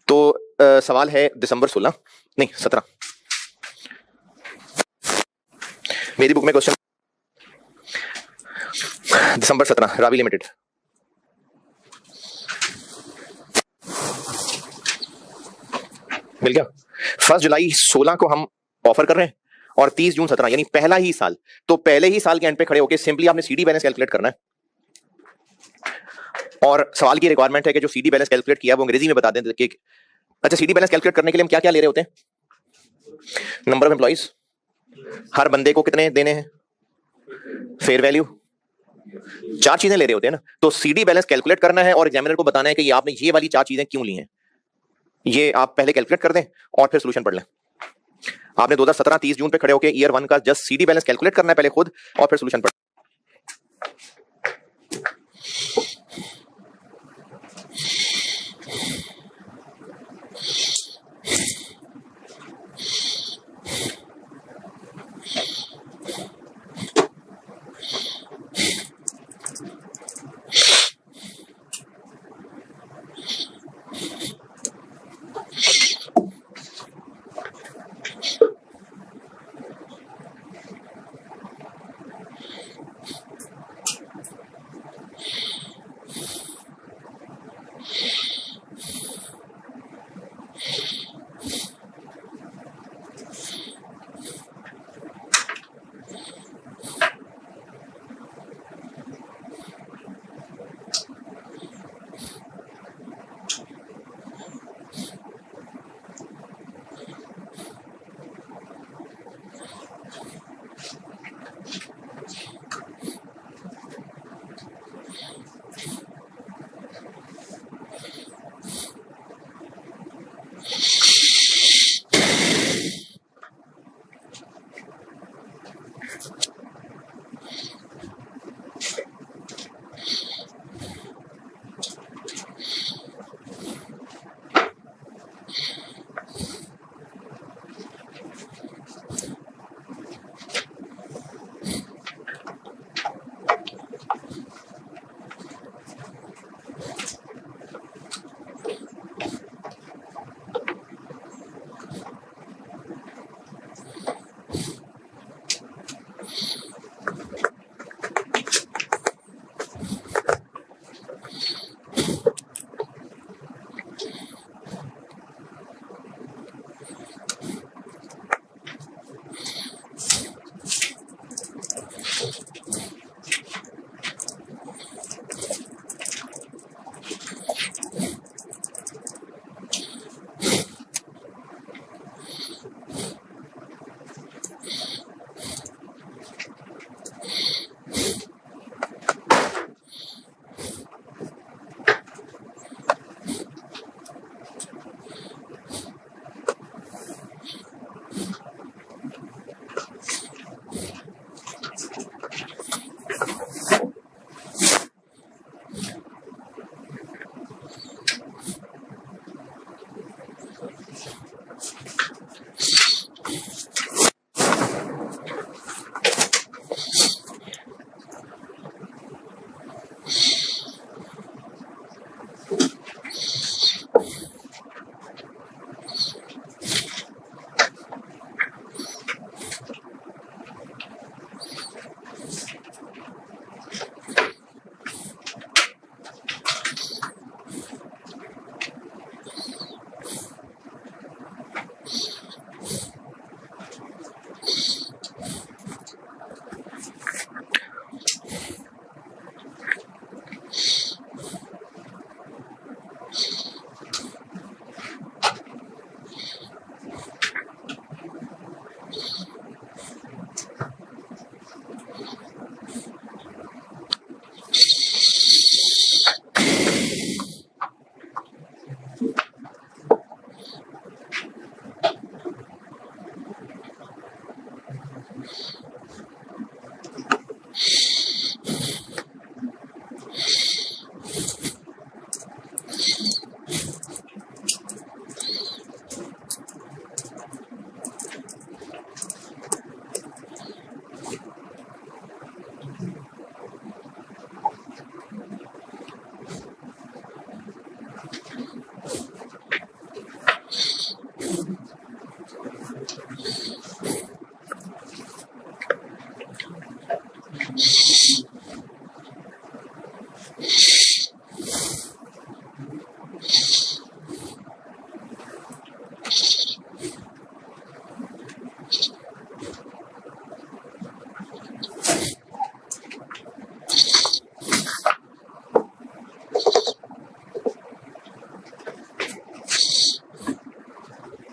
तो सवाल है दिसंबर 16 नहीं 17, मेरी बुक में क्वेश्चन दिसंबर 17, रावी लिमिटेड। मिल गया। 1 जुलाई 16 को हम ऑफर कर रहे हैं और 30 जून 17, यानी पहला ही साल। तो पहले ही साल के एंड पे खड़े होकर सिंपली आपने सीडी बैलेंस कैलकुलेट करना है, और सवाल की रिक्वायरमेंट है कि जो सीडी बैलेंस कैलकुलेट किया वो अंग्रेजी में बता दें कि अच्छा, सीडी बैलेंस कैलकुलेट करने के लिए हम क्या क्या ले रहे होते हैं? नंबर ऑफ एम्प्लॉइज, हर बंदे को कितने देने हैं, फेयर वैल्यू, 4 चीजें ले रहे होते हैं ना। तो सीडी बैलेंस कैलकुलेट करना है और एग्जामिनर को बताना है कि ये आपने ये वाली 4 चीजें क्यों ली हैं। ये आप पहले कैलकुलेट कर दें और फिर सोल्यूशन पढ़ लें। आपने 2017 30 जून पे खड़े होकर ईयर 1 का जस्ट सीडी बैलेंस कैलकुलेट करना है पहले खुद, और फिर सोल्यूशन पढ़।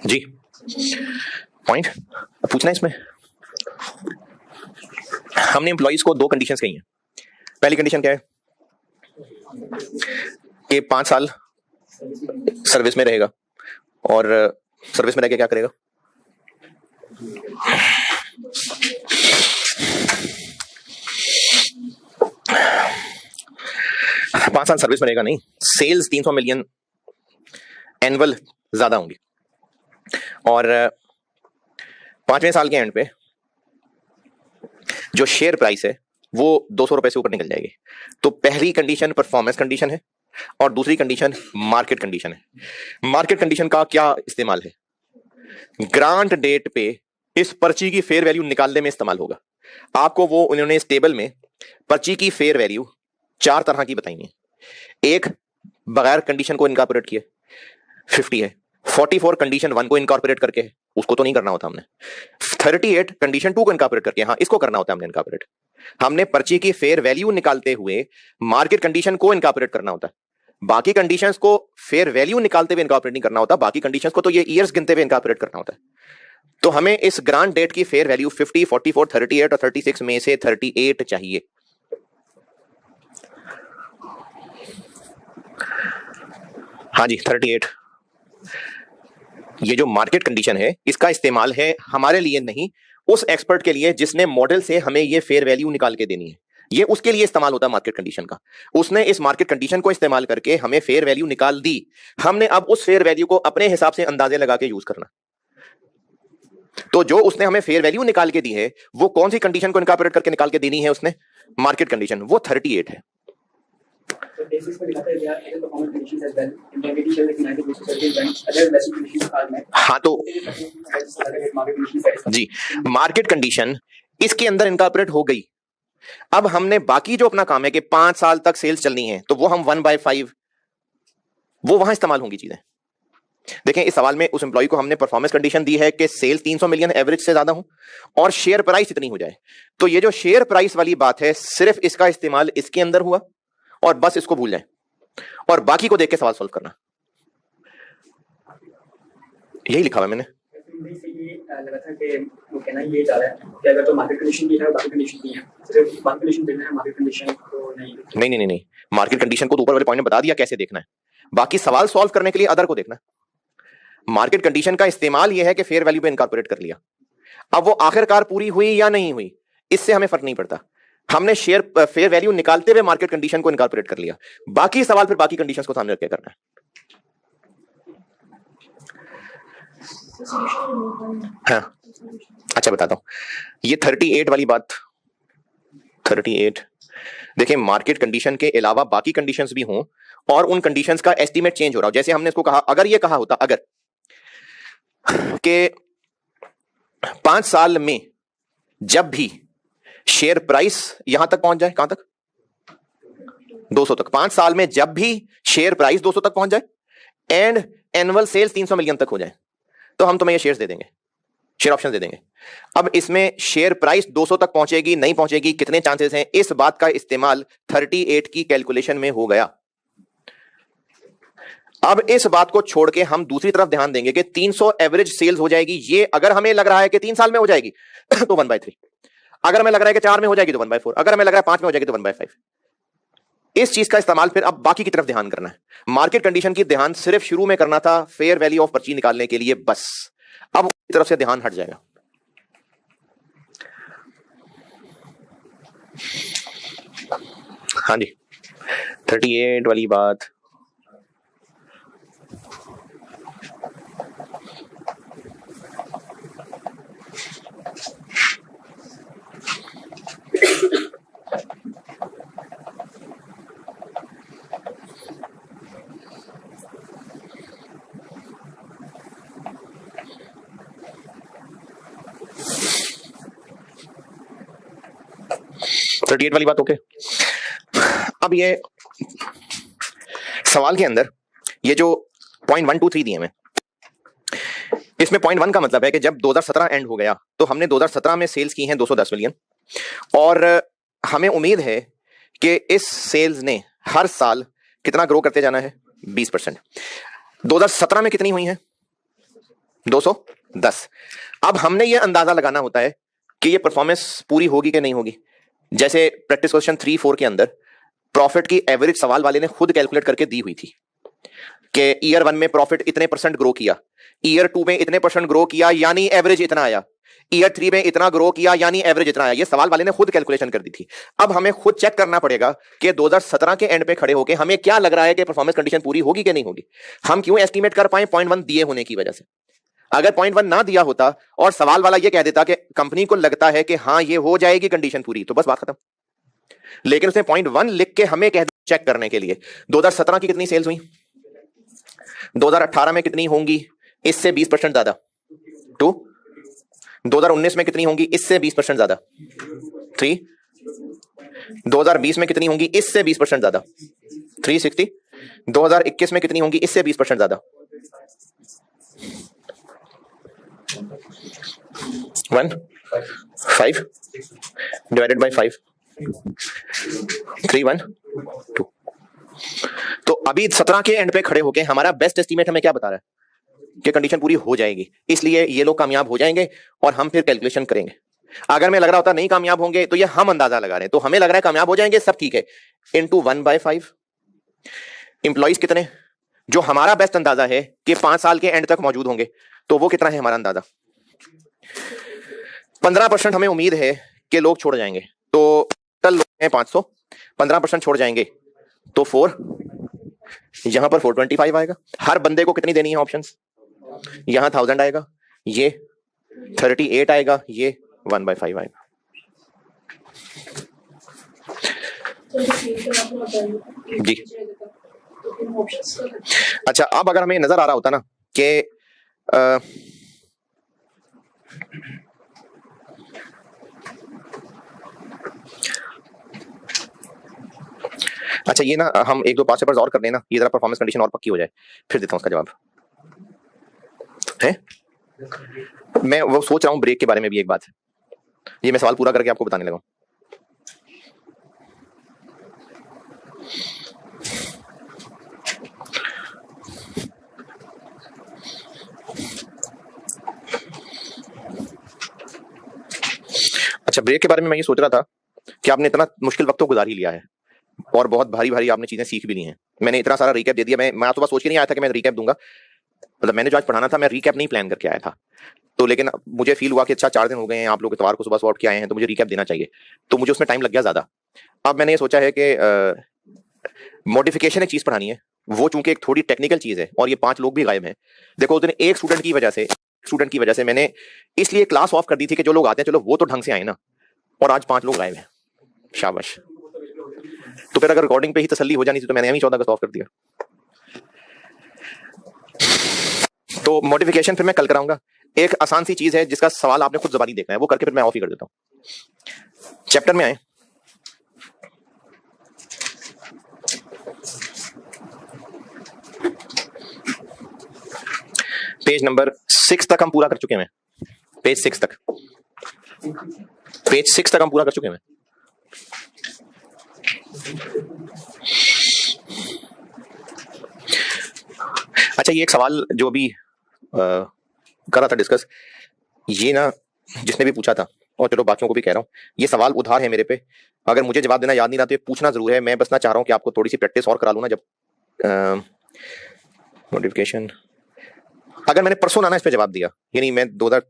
जी पॉइंट पूछना है इसमें। हमने एम्प्लॉइज को दो कंडीशंस कही हैं। पहली कंडीशन क्या है कि 5 साल सर्विस में रहेगा, और सर्विस में रह के क्या करेगा? पांच साल सर्विस में रहेगा नहीं, सेल्स 300 मिलियन एनुअल ज्यादा होंगी, और 5वें साल के एंड पे जो शेयर प्राइस है वो 200 रुपए से ऊपर निकल जाएगी। तो पहली कंडीशन परफॉर्मेंस कंडीशन है और दूसरी कंडीशन मार्केट कंडीशन है। मार्केट कंडीशन का क्या इस्तेमाल है? ग्रांट डेट पे इस पर्ची की फेयर वैल्यू निकालने में इस्तेमाल होगा। आपको वो उन्होंने इस टेबल में पर्ची की फेयर वैल्यू 4 तरह की बताई है। एक बगैर कंडीशन को इनकॉर्पोरेट किए 50 है, 44 कंडीशन 1 को इनकॉर्पोरेट करके है, उसको तो नहीं करना होता हमने। 38 कंडीशन 2 को इनकॉर्पोरेट करके, हाँ इसको करना होता है हमने इनकॉर्पोरेट। हमने पर्ची की फेयर वैल्यू निकालते हुए मार्केट कंडीशन को इनकॉर्पोरेट करना होता है, बाकी कंडीशंस को फेयर वैल्यू निकालते हुए इनकॉर्पोरेट नहीं करना होता, बाकी कंडीशंस को तो ये ईयर्स गिनते हुए इनकॉर्पोरेट करना होता है। तो हमें इस ग्रांट डेट की फेयर वैल्यू 50, 44, 38 और 36 में से 38 चाहिए। हाँ जी 38। ये जो मार्केट कंडीशन है इसका इस्तेमाल है हमारे लिए नहीं, उस एक्सपर्ट के लिए जिसने मॉडल से हमें ये फेयर वैल्यू निकाल के देनी है। ये उसके लिए इस्तेमाल होता है मार्केट कंडीशन का। उसने इस मार्केट कंडीशन को इस्तेमाल करके हमें फेयर वैल्यू निकाल दी, हमने अब उस फेयर वैल्यू को अपने हिसाब से अंदाजे लगा के यूज करना। तो जो उसने हमें फेयर वैल्यू निकाल के दी है वो कौन सी कंडीशन को इनकॉर्पोरेट करके निकाल के देनी है उसने? मार्केट कंडीशन, वो 38 है। हाँ तो जी मार्केट कंडीशन इसके अंदर इनकॉर्पोरेट हो गई। अब हमने बाकी जो अपना काम है कि 5 साल तक सेल्स चलनी है, तो वो हम 1/5 वो वहां इस्तेमाल होंगी चीजें। देखें इस सवाल में उस एम्प्लॉय को हमने परफॉर्मेंस कंडीशन दी है कि सेल्स 300 मिलियन एवरेज से ज्यादा हो और शेयर प्राइस इतनी हो जाए। तो ये जो शेयर प्राइस वाली बात है सिर्फ इसका इस्तेमाल इसके अंदर हुआ और बस इसको भूल जाए और बाकी को देख के सवाल सॉल्व करना। यही लिखा हुआ मैंने। लगा था कि वो कहना ये जा रहा है कि अगर तो मार्केट कंडीशन भी है और बाकी कंडीशन भी है, सिर्फ मार्केट कंडीशन देखना है, मार्केट कंडीशन तो नहीं। मार्केट कंडीशन को तो ऊपर वाले पॉइंट में बता दिया कैसे देखना है, बाकी सवाल सॉल्व करने के लिए अदर को देखना है। मार्केट कंडीशन का इस्तेमाल यह है कि फेयर वैल्यू पे इनकॉर्पोरेट कर लिया। अब वो आखिरकार पूरी हुई या नहीं हुई इससे हमें फर्क नहीं पड़ता, हमने फेयर वैल्यू निकालते हुए मार्केट कंडीशन को इनकॉर्पोरेट कर लिया। बाकी सवाल फिर बाकी कंडीशंस को सामने रख के करना है। हाँ अच्छा बताता हूं, ये 38 वाली बात 38 देखिए मार्केट कंडीशन के अलावा बाकी कंडीशंस भी हों और उन कंडीशंस का एस्टीमेट चेंज हो रहा हो। जैसे हमने इसको कहा, अगर ये कहा होता अगर के 5 साल में जब भी शेयर प्राइस यहां तक पहुंच जाए, कहां तक? 200 तक। 5 साल में जब भी शेयर प्राइस 200 तक पहुंच जाए एंड एनुअल सेल्स 300 मिलियन तक हो जाए तो हम तुम्हें ये शेयर्स दे देंगे, शेयर ऑप्शन दे देंगे। अब इसमें शेयर प्राइस 200 तक पहुंचेगी नहीं पहुंचेगी, कितने चांसेस हैं, इस बात का इस्तेमाल 38 की कैलकुलेशन में हो गया। अब इस बात को छोड़ के हम दूसरी तरफ ध्यान देंगे कि 300 एवरेज सेल्स हो जाएगी। ये अगर हमें लग रहा है कि 3 साल में हो जाएगी तो 1/3, अगर हमें लग रहा है कि 4 में हो जाएगी तो 1/4, अगर हमें लग रहा है 5 में हो जाएगी तो 1/5। इस चीज का इस्तेमाल फिर अब बाकी की तरफ ध्यान करना है। मार्केट कंडीशन की ध्यान सिर्फ शुरू में करना था फेयर वैल्यू ऑफ पर्ची निकालने के लिए बस, अब उसकी तरफ से ध्यान हट जाएगा। हाँ जी 38 वाली बात 38 वाली बात ओके। अब ये सवाल के अंदर ये जो 0.123 दिए हैं, इसमें 0.1 का मतलब है कि जब 2017 एंड हो गया तो हमने 2017 में सेल्स की हैं 210 मिलियन, और हमें उम्मीद है कि इस सेल्स ने हर साल कितना ग्रो करते जाना है, 20%। 2017 में कितनी हुई हैं, 210। अब हमने ये अंदाजा लगाना होता है कि ये परफॉर्मेंस पूरी होगी कि नहीं होगी। जैसे प्रैक्टिस क्वेश्चन 3-4 के अंदर प्रॉफिट की एवरेज सवाल वाले ने खुद कैलकुलेट करके दी हुई थी कि ईयर 1 में प्रॉफिट इतने % ग्रो किया, ईयर 2 में इतने % ग्रो किया यानी एवरेज इतना आया, ईयर 3 में इतना ग्रो किया यानी एवरेज इतना आया। ये सवाल वाले ने खुद कैलकुलेशन कर दी थी। अब हमें खुद चेक करना पड़ेगा कि 2017 के एंड पे खड़े होके हमें क्या लग रहा है कि परफॉर्मेंस कंडीशन पूरी होगी कि नहीं होगी। हम क्यों एस्टिमेट कर पाए, 0.1 दिए होने की वजह से। अगर 0.1 ना दिया होता और सवाल वाला ये कह देता कि कंपनी को लगता है कि हाँ ये हो जाएगी कंडीशन पूरी, तो बस बात खत्म। लेकिन उसने 0.1 लिख के हमें कह दिया चेक करने के लिए। 2017 की कितनी सेल्स हुई, 2018 में कितनी होंगी, इससे 20% ज्यादा 2, 2019 में कितनी होंगी, इससे 20% ज्यादा 3, 2020 में कितनी होंगी, इससे 20% ज्यादा 360, 2021 में कितनी होंगी, इससे 20% ज्यादा 1.5 डिवाइडेड बाय 5 3.1.2। तो अभी 17 के एंड पे खड़े होके हमारा बेस्ट एस्टीमेट हमें क्या बता रहा है कि कंडीशन पूरी हो जाएगी, इसलिए ये लोग कामयाब हो जाएंगे और हम फिर कैलकुलेशन करेंगे। अगर मैं लग रहा होता नहीं कामयाब होंगे तो ये हम अंदाजा लगा रहे हैं, तो हमें लग रहा है कामयाब हो जाएंगे, सब ठीक है। इनटू 1/5 एम्प्लॉइज कितने, जो हमारा बेस्ट अंदाजा है कि 5 साल के एंड तक मौजूद होंगे, तो वो कितना है हमारा अंदाजा, 15% हमें उम्मीद है कि लोग छोड़ जाएंगे। तो टोटल लोग हैं 500, 15% छोड़ जाएंगे तो 4, यहां पर 425 आएगा। हर बंदे को कितनी देनी है ऑप्शंस, यहां 1000 आएगा, ये 38 आएगा, ये 1/5 आएगा। जी अच्छा, अब अगर हमें नजर आ रहा होता ना कि अच्छा ये ना हम 1-2 पांच पेपर्स और कर देना, ये जरा परफॉर्मेंस कंडीशन और पक्की हो जाए, फिर देता हूं उसका जवाब है। मैं वो सोच रहा हूं ब्रेक के बारे में भी एक बात है, ये मैं सवाल पूरा करके आपको बताने लगा। अच्छा ब्रेक के बारे में मैं ये सोच रहा था कि आपने इतना मुश्किल वक्त तो गुजार ही लिया है और बहुत भारी भारी आपने चीजें सीख भी ली हैं। मैंने इतना सारा रिकैप दे दिया, मैं तो बस सोच के नहीं आया था कि मैं रिकैप दूंगा, मतलब मैंने जो आज पढ़ाना था मैं रिकैप नहीं प्लान करके आया था। तो लेकिन मुझे फील हुआ कि अच्छा 4 दिन हो गए हैं, आप लोग इतवार को सुबह सॉर्ट के आए हैं, तो मुझे रिकैप देना चाहिए, तो मुझे उसमें टाइम लग गया ज्यादा। अब मैंने ये सोचा है कि मॉडिफिकेशन एक चीज पढ़ानी है, वो चूंकि एक थोड़ी टेक्निकल चीज है और ये 5 लोग भी गायब हैं। देखो उस दिन एक स्टूडेंट की वजह से मैंने इसलिए क्लास ऑफ कर दी थी कि जो लोग आते हैं चलो वो तो ढंग से आए ना, और आज 5 लोग गायब हैं, शाबाश। तो फिर अगर रिकॉर्डिंग पे ही तसल्ली हो जानी थी तो मैंने यही 14 अगस्त ऑफ कर दिया। तो मॉडिफिकेशन फिर मैं कल कराऊंगा। एक आसान सी चीज है जिसका सवाल आपने खुद ज़बानी देखना है, वो करके फिर मैं ऑफ ही कर देता हूं। चैप्टर में आए, पेज नंबर 6 तक हम पूरा कर चुके हैं, पेज 6 तक हम पूरा कर चुके हैं। अच्छा ये एक सवाल जो अभी कर रहा था डिस्कस, ये ना जिसने भी पूछा था, और चलो बाकियों को भी कह रहा हूँ, ये सवाल उधार है मेरे पे, अगर मुझे जवाब देना याद नहीं रहा तो ये पूछना जरूर है। मैं बस ना चाह रहा हूँ कि आपको थोड़ी सी प्रैक्टिस और करा लूँ ना। जब नोटिफिकेशन अगर मैंने परसों ना इस पे जवाब दिया, यानी मैं 2000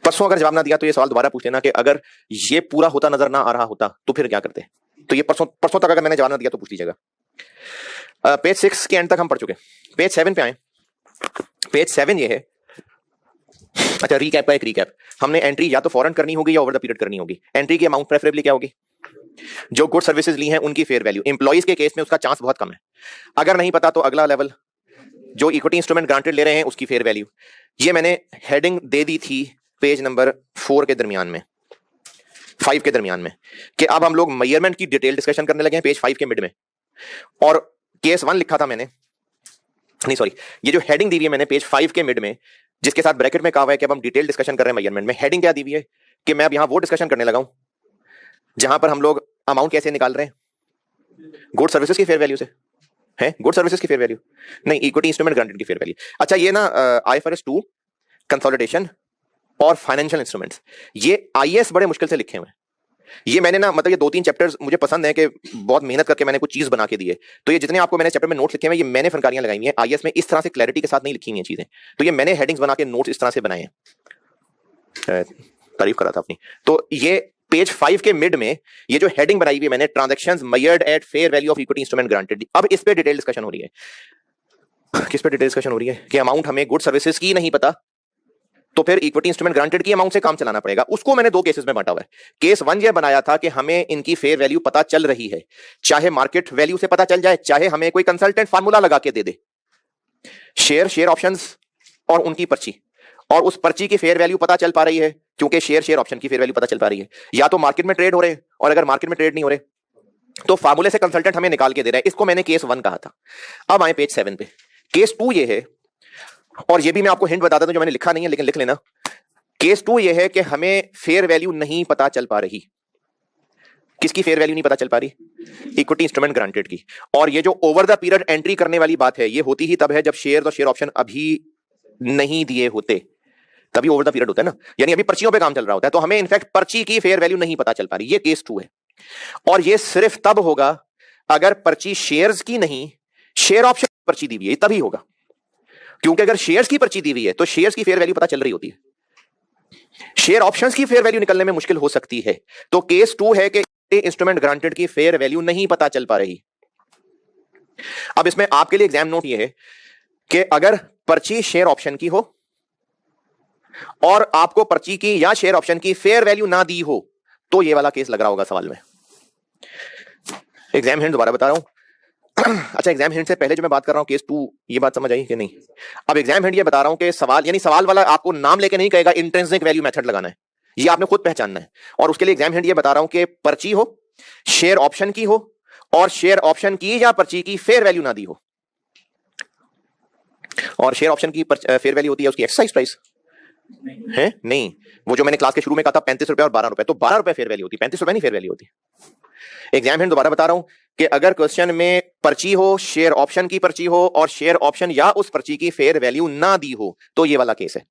परसों अगर जवाब ना दिया तो ये सवाल दोबारा पूछ लेना कि अगर ये पूरा होता नजर ना आ रहा होता तो फिर क्या करते। तो ये परसों तक अगर मैंने जवाब ना दिया तो पूछ लीजिएगा। पेज 6 के एंड तक हम पढ़ चुके। पेज 7 पे आए। पेज 7 ये है, अच्छा रीकैप का एक रीकैप। हमने एंट्री या तो फॉरन करनी होगी या ओवर द पीरियड करनी होगी। एंट्री की अमाउंट प्रेफरेबली क्या होगी, जो गुड सर्विसेज ली हैं उनकी फेयर वैल्यू। एम्प्लॉइज के केस में उसका चांस बहुत कम है। अगर नहीं पता तो अगला लेवल, जो इक्विटी इंस्ट्रूमेंट ग्रांटेड ले रहे हैं उसकी फेयर वैल्यू। ये मैंने हेडिंग दे दी थी पेज नंबर 4 के दरमियान में, 5 के दरमियान में, कि अब हम लोग मेजरमेंट की डिटेल डिस्कशन करने लगे हैं पेज 5 के मिड में। और केस 1 लिखा था मैंने, नहीं सॉरी, ये जो हेडिंग दी हुई है मैंने पेज 5 के मिड में, जिसके साथ ब्रैकेट में कहा हुआ है कि अब हम डिटेल डिस्कशन कर रहे हैं मेजरमेंट में, हेडिंग क्या दी हुई है कि मैं अब यहां वो डिस्कशन करने लगा हूं जहां पर हम लोग अमाउंट कैसे निकाल रहे हैं, गुड सर्विसेज की फेयर वैल्यू से है, गुड सर्विसेज की फेयर वैल्यू नहीं, इक्विटी इंस्ट्रूमेंट ग्रांटेड की फेयर वैल्यू। अच्छा ये ना IFRS 2 कंसोलिडेशन और फाइनेंशियल इंस्ट्रूमेंट्स, ये IAS बड़े मुश्किल से लिखे हुए हैं। ये मैंने ना मतलब ये 2-3 चैप्टर्स मुझे पसंद है कि बहुत मेहनत करके मैंने कुछ चीज बना के दी है, तो ये जितने आपको मैंने चैप्टर में नोट्स लिखे हैं ये मैंने फनकारियां लगाई हुई हैं, IAS में इस तरह से क्लैरिटी के साथ नहीं लिखी हुई हैं चीजें, तो ये मैंने हेडिंग्स बना के नोट्स इस तरह से बनाए हैं, तारीफ करा था अपनी। तो ये पेज 5 के मिड में ये जो हेडिंग बनाई हुई है मैंने, transactions measured at fair value of equity instrument granted, अब इस पे डिटेल डिस्कशन हो रही है। किस पे डिटेल डिस्कशन हो रही है कि अमाउंट हमें गुड सर्विसेज की नहीं पता, तो फिर इक्विटी इंस्ट्रूमेंट ग्रांटेड की अमाउंट से काम चलाना पड़ेगा। उसको मैंने 2 केसेस में बांटा हुआ है। केस 1 ये बनाया था कि हमें इनकी फेयर वैल्यू पता चल रही है, चाहे मार्केट वैल्यू से पता चल जाए, चाहे हमें कोई कंसल्टेंट फार्मूला लगा के दे दे, शेयर ऑप्शंस और उनकी पर्ची, और उस पर्ची की फेयर वैल्यू पता चल पा रही है क्योंकि शेयर ऑप्शन की फेयर वैल्यू पता चल पा रही है, या तो मार्केट में ट्रेड हो रहे हैं, और अगर मार्केट में ट्रेड नहीं हो रहे तो फार्मूले से कंसल्टेंट हमें निकाल के दे रहा है। इसको मैंने केस 1 कहा था। अब आए पेज 7 पे, केस 2 ये है, और ये भी मैं आपको हिंट बताता हूं जो मैंने लिखा नहीं है लेकिन लिख लेना। केस 2 ये है कि हमें फेयर वैल्यू नहीं पता चल पा रही। किसकी फेयर वैल्यू नहीं पता चल पा रही? इक्विटी इंस्ट्रूमेंट ग्रांटेड की। और ये जो ओवर द पीरियड एंट्री करने वाली बात है, ये होती ही तब है जब शेयर और शेयर ऑप्शन अभी नहीं दिए होते, तभी ओवर द पीरियड होता है ना, यानी अभी पर्चियों पे काम चल रहा होता है, तो हमें इनफैक्ट पर्ची की फेयर वैल्यू नहीं पता चल पा रही। ये केस 2 है, और ये सिर्फ तब होगा अगर पर्ची शेयर्स की नहीं, शेयर ऑप्शन की पर्ची दी हुई है, तभी होगा। क्योंकि अगर शेयर्स की पर्ची दी हुई है तो शेयर्स की फेयर वैल्यू पता चल रही होती है, शेयर ऑप्शंस की फेयर वैल्यू निकलने में मुश्किल हो सकती है। तो केस 2 है कि इंस्ट्रूमेंट ग्रांटेड की फेयर वैल्यू नहीं पता चल पा रही। अब इसमें आपके लिए एग्जाम नोट ये है कि अगर पर्ची शेयर ऑप्शन की हो और आपको पर्ची की या शेयर ऑप्शन की फेयर वैल्यू ना दी हो, तो ये वाला केस लग रहा होगा सवाल में। एग्जाम हिंट दोबारा बता रहा हूं। अच्छा, एग्जाम हिंट से पहले जो मैं बात कर रहा हूं केस 2, ये बात समझ आई कि नहीं? अब एग्जाम हिंट ये बता रहा हूं कि सवाल, यानी सवाल वाला आपको नाम लेके नहीं कहेगा इंट्रिंसिक वैल्यू मेथड लगाना है, ये आपने खुद पहचानना है। और उसके लिए एग्जाम हिंट ये बता रहा हूं कि पर्ची हो, शेयर ऑप्शन की हो, और शेयर ऑप्शन की या पर्ची की फेयर वैल्यू ना दी हो। और शेयर ऑप्शन की फेयर वैल्यू होती है उसकी एक्सरसाइज प्राइस है, नहीं, वो जो मैंने क्लास के शुरू में कहा था 35 रुपए और 12 रुपए, तो 12 रुपए फेयर वैल्यू होती है, 35 रुपए नहीं फेयर वैल्यू होती। एग्जाम हिंट दोबारा बता रहा हूं कि अगर क्वेश्चन में पर्ची हो, शेयर ऑप्शन की पर्ची हो, और शेयर ऑप्शन या उस पर्ची की फेयर वैल्यू ना दी हो, तो ये वाला केस है।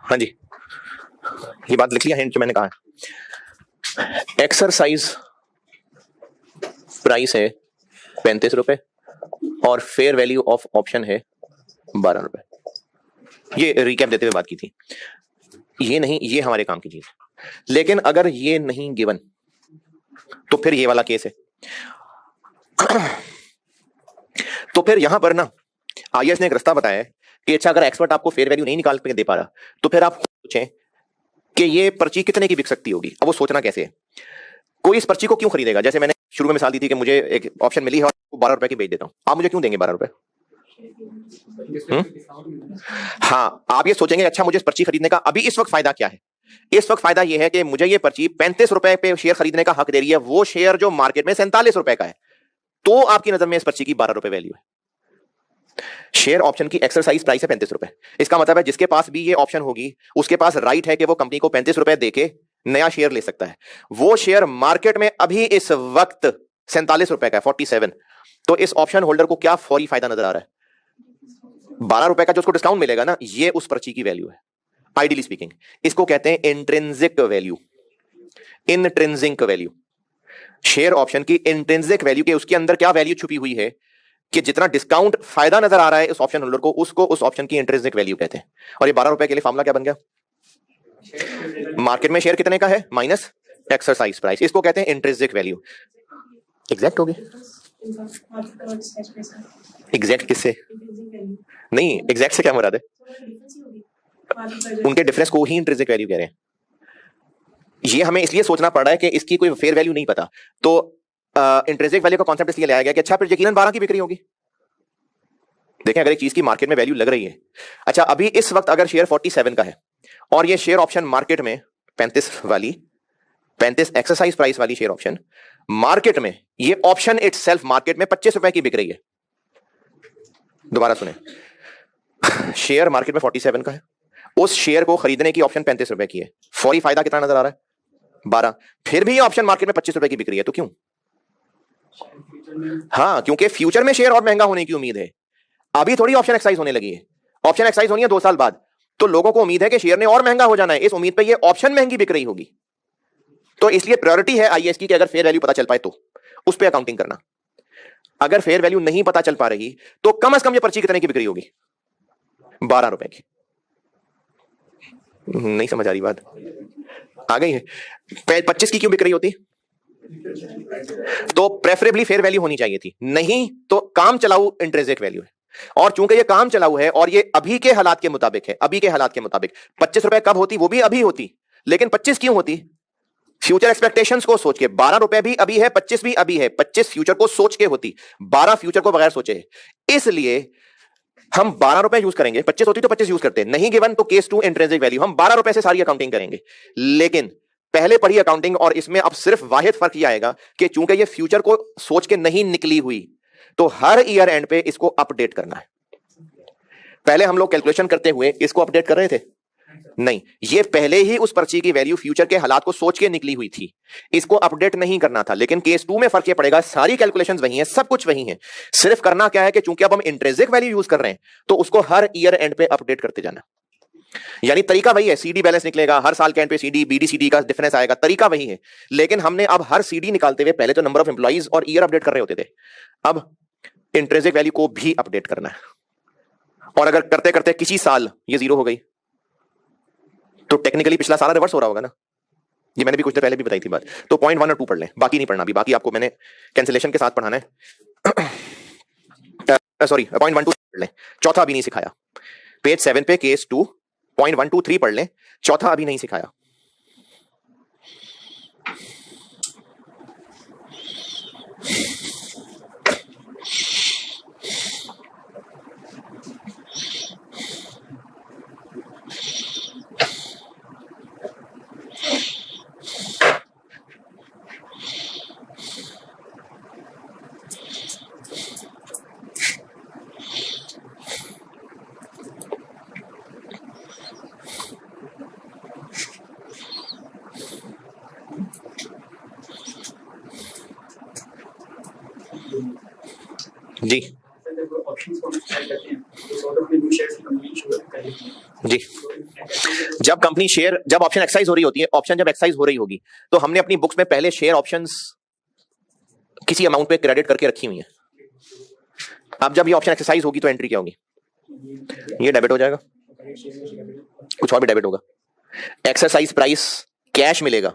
हाँ जी, ये बात लिख लिया हिंट जो मैंने कहा। एक्सरसाइज प्राइस है 35 रुपए और फेयर वैल्यू ऑफ ऑप्शन है 12 रुपए। ये रिकैप देते हुए बात की थी। ये नहीं, ये हमारे काम की चीज। लेकिन अगर ये नहीं गिवन तो फिर ये वाला केस है। तो फिर यहां पर ना IAS ने एक रास्ता बताया है कि अच्छा, अगर एक्सपर्ट आपको फेयर वैल्यू नहीं निकाल के दे पा रहा तो फिर आप सोचें कि ये पर्ची कितने की बिक सकती होगी। अब वो सोचना कैसे है, कोई इस पर्ची को क्यों खरीदेगा? जैसे मैंने शुरू में मिसाल दी थी कि मुझे एक ऑप्शन मिली है और 12 रुपए की बेच देता हूं, आप मुझे क्यों देंगे 12 रुपए? हाँ, आप ये सोचेंगे अच्छा मुझे इस पर्ची खरीदने का अभी इस वक्त फायदा क्या है? इस वक्त फायदा यह है कि मुझे ये पर्ची 35 रुपए पे शेयर खरीदने का हक दे रही है, वो शेयर जो मार्केट में 47 रुपए का है, तो आपकी नजर में इस पर्ची की 12 रुपए वैल्यू है। शेयर ऑप्शन की एक्सरसाइज प्राइस है 35 रुपए। इसका मतलब है जिसके पास भी ये ऑप्शन होगी उसके पास राइट है कि वो कंपनी को 35 रुपए देके नया शेयर ले सकता है। वो शेयर मार्केट में अभी इस वक्त 47 रुपए का है, 47। तो इस ऑप्शन होल्डर को क्या फौरी फायदा नजर आ रहा है? 12 रुपए का जो उसको डिस्काउंट मिलेगा ना, ये उस पर्ची की वैल्यू है। आइडियली स्पीकिंग इसको कहते हैं intrinsic value. Intrinsic value, share option की इंट्रिंसिक वैल्यू के उसके अंदर क्या वैल्यू छुपी हुई है कि जितना डिस्काउंट फायदा नजर आ रहा है इस ऑप्शन होल्डर को, उसको उस ऑप्शन की इंट्रिंसिक वैल्यू कहते हैं। और ये 12 रुपए के लिए फार्मूला क्या बन गया? मार्केट में शेयर कितने का है माइनस एक्सरसाइज प्राइस, इसको कहते हैं इंट्रिंसिक वैल्यू। एग्जैक्ट होगी? एग्जैक्ट किससे? नहीं, एग्जैक्ट से क्या मुराद है? उनके डिफरेंस को ही इंट्रिंसिक वैल्यू कह रहे हैं। ये हमें इसलिए सोचना पड़ रहा है कि इसकी कोई फेयर वैल्यू नहीं पता, तो इंट्रिंसिक वैल्यू का कॉन्सेप्ट इसलिए लाया गया कि अच्छा फिर यकीनन 12 की बिक्री होगी। देखें, अगर एक चीज की मार्केट में वैल्यू लग रही है, अच्छा अभी इस वक्त अगर शेयर 47 का है और ये शेयर ऑप्शन मार्केट में 35 एक्सरसाइज प्राइस वाली शेयर ऑप्शन मार्केट में, ये ऑप्शन इटसेल्फ मार्केट में 25 रुपए की बिक रही है। दोबारा सुने, शेयर मार्केट में 47 का है, उस शेयर को खरीदने की ऑप्शन 35 रुपए की है, फौरी फायदा कितना नजर आ रहा है? 12। फिर भी ये ऑप्शन मार्केट में 25 रुपए की बिक रही है, तो क्यों? हाँ, क्योंकि फ्यूचर में शेयर और महंगा होने की उम्मीद है। अभी थोड़ी ऑप्शन एक्सरसाइज होने लगी है, ऑप्शन एक्सरसाइज होनी है 2 साल बाद, तो लोगों को उम्मीद है कि शेयर ने और महंगा हो जाना है, इस उम्मीद पे ये ऑप्शन महंगी बिक रही होगी। तो इसलिए प्रायोरिटी है आईएएस की कि अगर फेयर वैल्यू पता चल पाए तो उस पर अकाउंटिंग करना। अगर फेयर वैल्यू नहीं पता चल पा रही तो कम से कम ये पर्ची कितने की बिक रही होगी? 12 रुपए की। नहीं समझ आ रही बात? आ गई है? 25 की क्यों बिक रही होती? तो प्रेफरेबली फेयर वैल्यू होनी चाहिए थी, नहीं तो काम चलाऊ इंट्रिंसिक वैल्यू है। और चूंकि ये काम चलाऊ है और ये अभी के हालात के मुताबिक है, अभी के हालात के मुताबिक 25 रुपए कब होती? वो भी अभी होती, लेकिन 25 क्यों होती? फ्यूचर एक्सपेक्टेशंस को सोच के। 12 रुपए भी अभी है, 25 भी अभी है, 25 फ्यूचर को सोच के होती, 12 फ्यूचर को बगैर सोचे। इसलिए हम 12 रुपए यूज करेंगे, 25 होती तो 25 यूज करते, नहीं गिवन तो केस 2 इंट्रिंसिक वैल्यू, हम 12 रुपए से सारी अकाउंटिंग करेंगे। लेकिन पहले पढ़ी अकाउंटिंग और इसमें अब सिर्फ वाहिद फर्क यह आएगा कि चूंकि ये फ्यूचर को सोच के नहीं निकली हुई, तो हर ईयर एंड पे इसको अपडेट करना है। पहले हम लोग कैलकुलेशन करते हुए इसको अपडेट कर रहे थे? नहीं, ये पहले ही उस पर्ची की वैल्यू फ्यूचर के हालात को सोच के निकली हुई थी, इसको अपडेट नहीं करना था। लेकिन केस 2 में फर्क ये पड़ेगा, सारी कैलकुलेशंस वही हैं, सब कुछ वही है, सिर्फ करना क्या है कि चूंकि अब हम इंट्रिंसिक वैल्यू यूज कर रहे हैं तो उसको हर ईयर एंड पे अपडेट करते जाना। यानी तरीका वही है, सीडी बैलेंस निकलेगा हर साल के एंड पे, सीडी बीडी सीडी का डिफरेंस आएगा, तरीका वही है। लेकिन हमने अब हर सीडी निकालते हुए पहले तो नंबर ऑफ एम्प्लॉइज और ईयर अपडेट कर रहे होते थे, अब इंट्रिंसिक वैल्यू को भी अपडेट करना है। और अगर करते करते किसी साल ये 0 हो गई तो टेक्निकली पिछला सारा रिवर्स हो रहा होगा ना। ये मैंने भी कुछ देर पहले भी बताई थी बात। तो पॉइंट 1 और 2 पढ़ लें, बाकी नहीं पढ़ना अभी, बाकी आपको मैंने कैंसिलेशन के साथ पढ़ाना है। सॉरी, पॉइंट 1 2 पढ़ लें, चौथा अभी नहीं सिखाया। पेज 7 पे केस 2 पॉइंट 1 2 3 पढ़ लें, चौथा अभी नहीं सिखाया। जी जी, जब कंपनी शेयर, जब ऑप्शन एक्सरसाइज हो रही होती है, ऑप्शन जब एक्सरसाइज हो रही होगी तो हमने अपनी बुक्स में पहले शेयर ऑप्शंस किसी अमाउंट पे क्रेडिट करके रखी हुई है। अब जब ये ऑप्शन एक्सरसाइज होगी तो एंट्री क्या होगी? ये डेबिट हो जाएगा, कुछ और भी डेबिट होगा। एक्सरसाइज प्राइस कैश मिलेगा,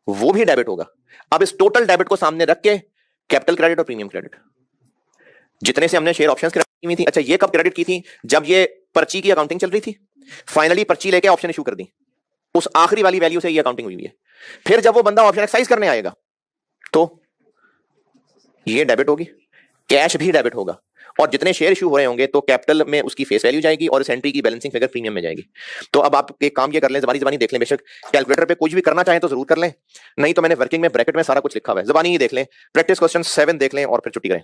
वो भी डेबिट होगा। अब इस टोटल डेबिट को सामने रख के कैपिटल क्रेडिट और प्रीमियम क्रेडिट, जितने से हमने शेयर ऑप्शंस क्रेडिट की हुई थी, अच्छा ये कब क्रेडिट की थी? जब ये पर्ची की अकाउंटिंग चल रही थी, फाइनली पर्ची लेके ऑप्शन इशू कर दी, उस आखिरी वाली वैल्यू से ये अकाउंटिंग हुई है। फिर जब वो बंदा ऑप्शन एक्सरसाइज करने आएगा तो ये डेबिट होगी, कैश भी डेबिट होगा, और जितने शेयर इशू हो रहे होंगे तो कैपिटल में उसकी फेस वैल्यू जाएगी और इस एंट्री की बैलेंसिंग फिगर प्रीमियम में जाएगी। तो अब आप एक काम ये कर लें, जबानी देख लें, बेशक कैलकुलेटर पे कुछ भी करना चाहें तो जरूर कर लें, नहीं तो मैंने वर्किंग में ब्रैकेट में सारा कुछ लिखा हुआ है, जबानी ही देख लें, प्रैक्टिस क्वेश्चन 7 देख लें और फिर छुट्टी करें।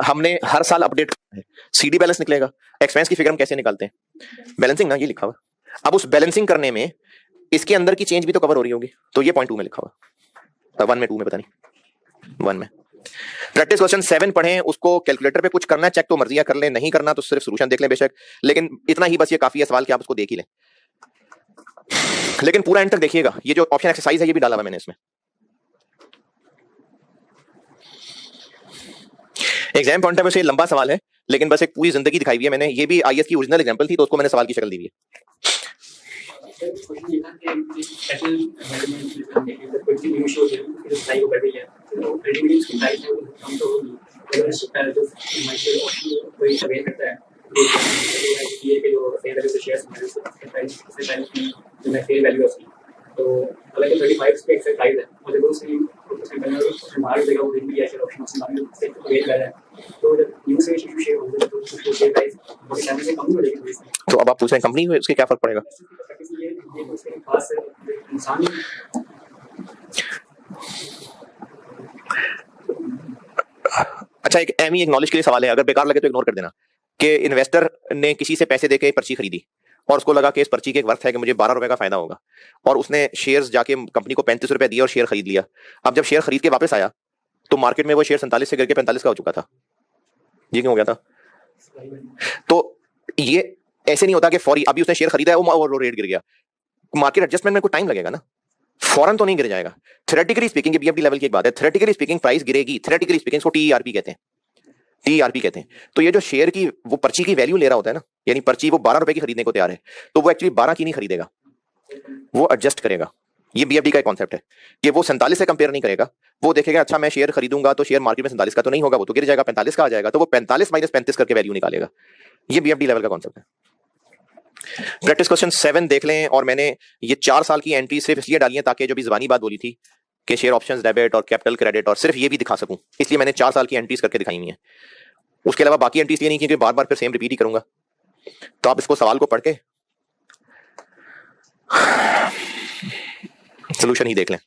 हमने हर साल अपडेट करना है, सीडी बैलेंस निकलेगा, एक्सपेंस की फिगर हम कैसे निकालते हैं? बैलेंसिंग ना, ये लिखा हुआ। अब उस बैलेंसिंग करने में इसके अंदर की चेंज भी तो कवर हो रही होगी, तो ये पॉइंट 2 में लिखा हुआ, 1 में 2 में पता नहीं, 1 में। प्रैक्टिस क्वेश्चन 7 पढ़ें, उसको कैलकुलेटर पे कुछ करना है चेक तो मर्जिया कर लें, नहीं करना तो सिर्फ सोल्यूशन देख लें बेशक, लेकिन इतना ही बस ये काफी है सवाल कि आप उसको देख ही लें। लेकिन पूरा एंड तक देखिएगा, ये जो ऑप्शन एक्सरसाइज है ये भी डाला हुआ मैंने इसमें। एग्जाम पॉइंट ऑफ व्यू से लंबा सवाल है, लेकिन बस एक पूरी जिंदगी दिखाई हुई है मैंने। ये भी आईएएस की ओरिजिनल एग्जांपल थी, तो उसको मैंने सवाल की शक्ल दी हुई है। क्वेश्चन ये था कि स्पेशल मेजरमेंट हमने कोई सी न्यू शो है फिर स्लाइड हो गई है तो रेडिमेड की प्राइस है वो कम तो होगी, अगर जो माइक्रो कोई सर्वे करता है तो ये के जो फेयर वैल्यू से शेयर्स हमारे उसके प्राइस से पहले की जो मैं फेयर वैल्यू उसकी तो हालांकि 35 पे एक्सेप्ट प्राइस है मुझे तो उसके पहले बाहर जगह वो भी है शेयर ऑप्शन से बाहर से वेट कर रहा है तो जब न्यू से इशू शेयर होंगे तो उसको शेयर प्राइस बहुत सारे से कम हो जाएगी। तो अब आप पूछ रहे हैं कंपनी में उसके क्या फर्क पड़ेगा? ये उसके खास इंसान अच्छा, एक एम ही एक नॉलेज के लिए सवाल है, अगर बेकार लगे तो इग्नोर कर देना, कि इन्वेस्टर ने किसी से पैसे देके पर्ची खरीदी और उसको लगा कि इस पर्ची के एक वर्थ है कि मुझे 12 रुपए का फायदा होगा, और उसने शेयर्स जाके कंपनी को 35 रुपए दिए और शेयर खरीद लिया। अब जब शेयर खरीद के वापस आया तो मार्केट में वो शेयर 47 से गिर के 45 का हो चुका था। ये क्यों हो गया था? तो ये ऐसे नहीं होता कि फौरी अभी उसने शेयर खरीदा है वो रेट गिर गया। मार्केट एडजस्टमेंट में कोई टाइम लगेगा ना, फौरन तो नहीं गिर जाएगा। थ्योरेटिकली स्पीकिंग, ये बीएफडी लेवल की एक बात है, थ्योरेटिकली स्पीकिंग प्राइस गिरेगी। थ्योरेटिकली स्पीकिंग इसको टीईआरपी कहते हैं, टीआरपी कहते हैं। तो ये जो शेयर की वो पर्ची की वैल्यू ले रहा होता है ना, यानी पर्ची वो 12 रुपए की खरीदने को तैयार है, तो वो एक्चुअली 12 की नहीं खरीदेगा, वो एडजस्ट करेगा। ये बीएफडी का एक कॉन्सेप्ट है कि वो 47 से कंपेयर नहीं करेगा, वो देखेगा अच्छा मैं शेयर खरीदूंगा तो शेयर मार्केट में 47 का तो नहीं होगा, वो तो गिर जाएगा, 45 का आ जाएगा, तो वो 45 माइनस 35 करके वैल्यू निकालेगा। ये बीएफडी लेवल का कॉन्सेप्ट है। प्रैक्टिस क्वेश्चन 7 देख लें, और मैंने ये 4 साल की एंट्री सिर्फ इसलिए डाली है ताकि जो भी ज़बानी बात बोली थी कि शेयर ऑप्शंस डेबिट और कैपिटल क्रेडिट, और सिर्फ ये भी दिखा सकूं, इसलिए मैंने 4 साल की एंट्रीज करके दिखाई हुई है। उसके अलावा बाकी एंट्रीज ये नहीं क्योंकि बार बार फिर सेम रिपीट ही करूंगा। तो आप इसको सवाल को पढ़ के सोल्यूशन ही देख लें।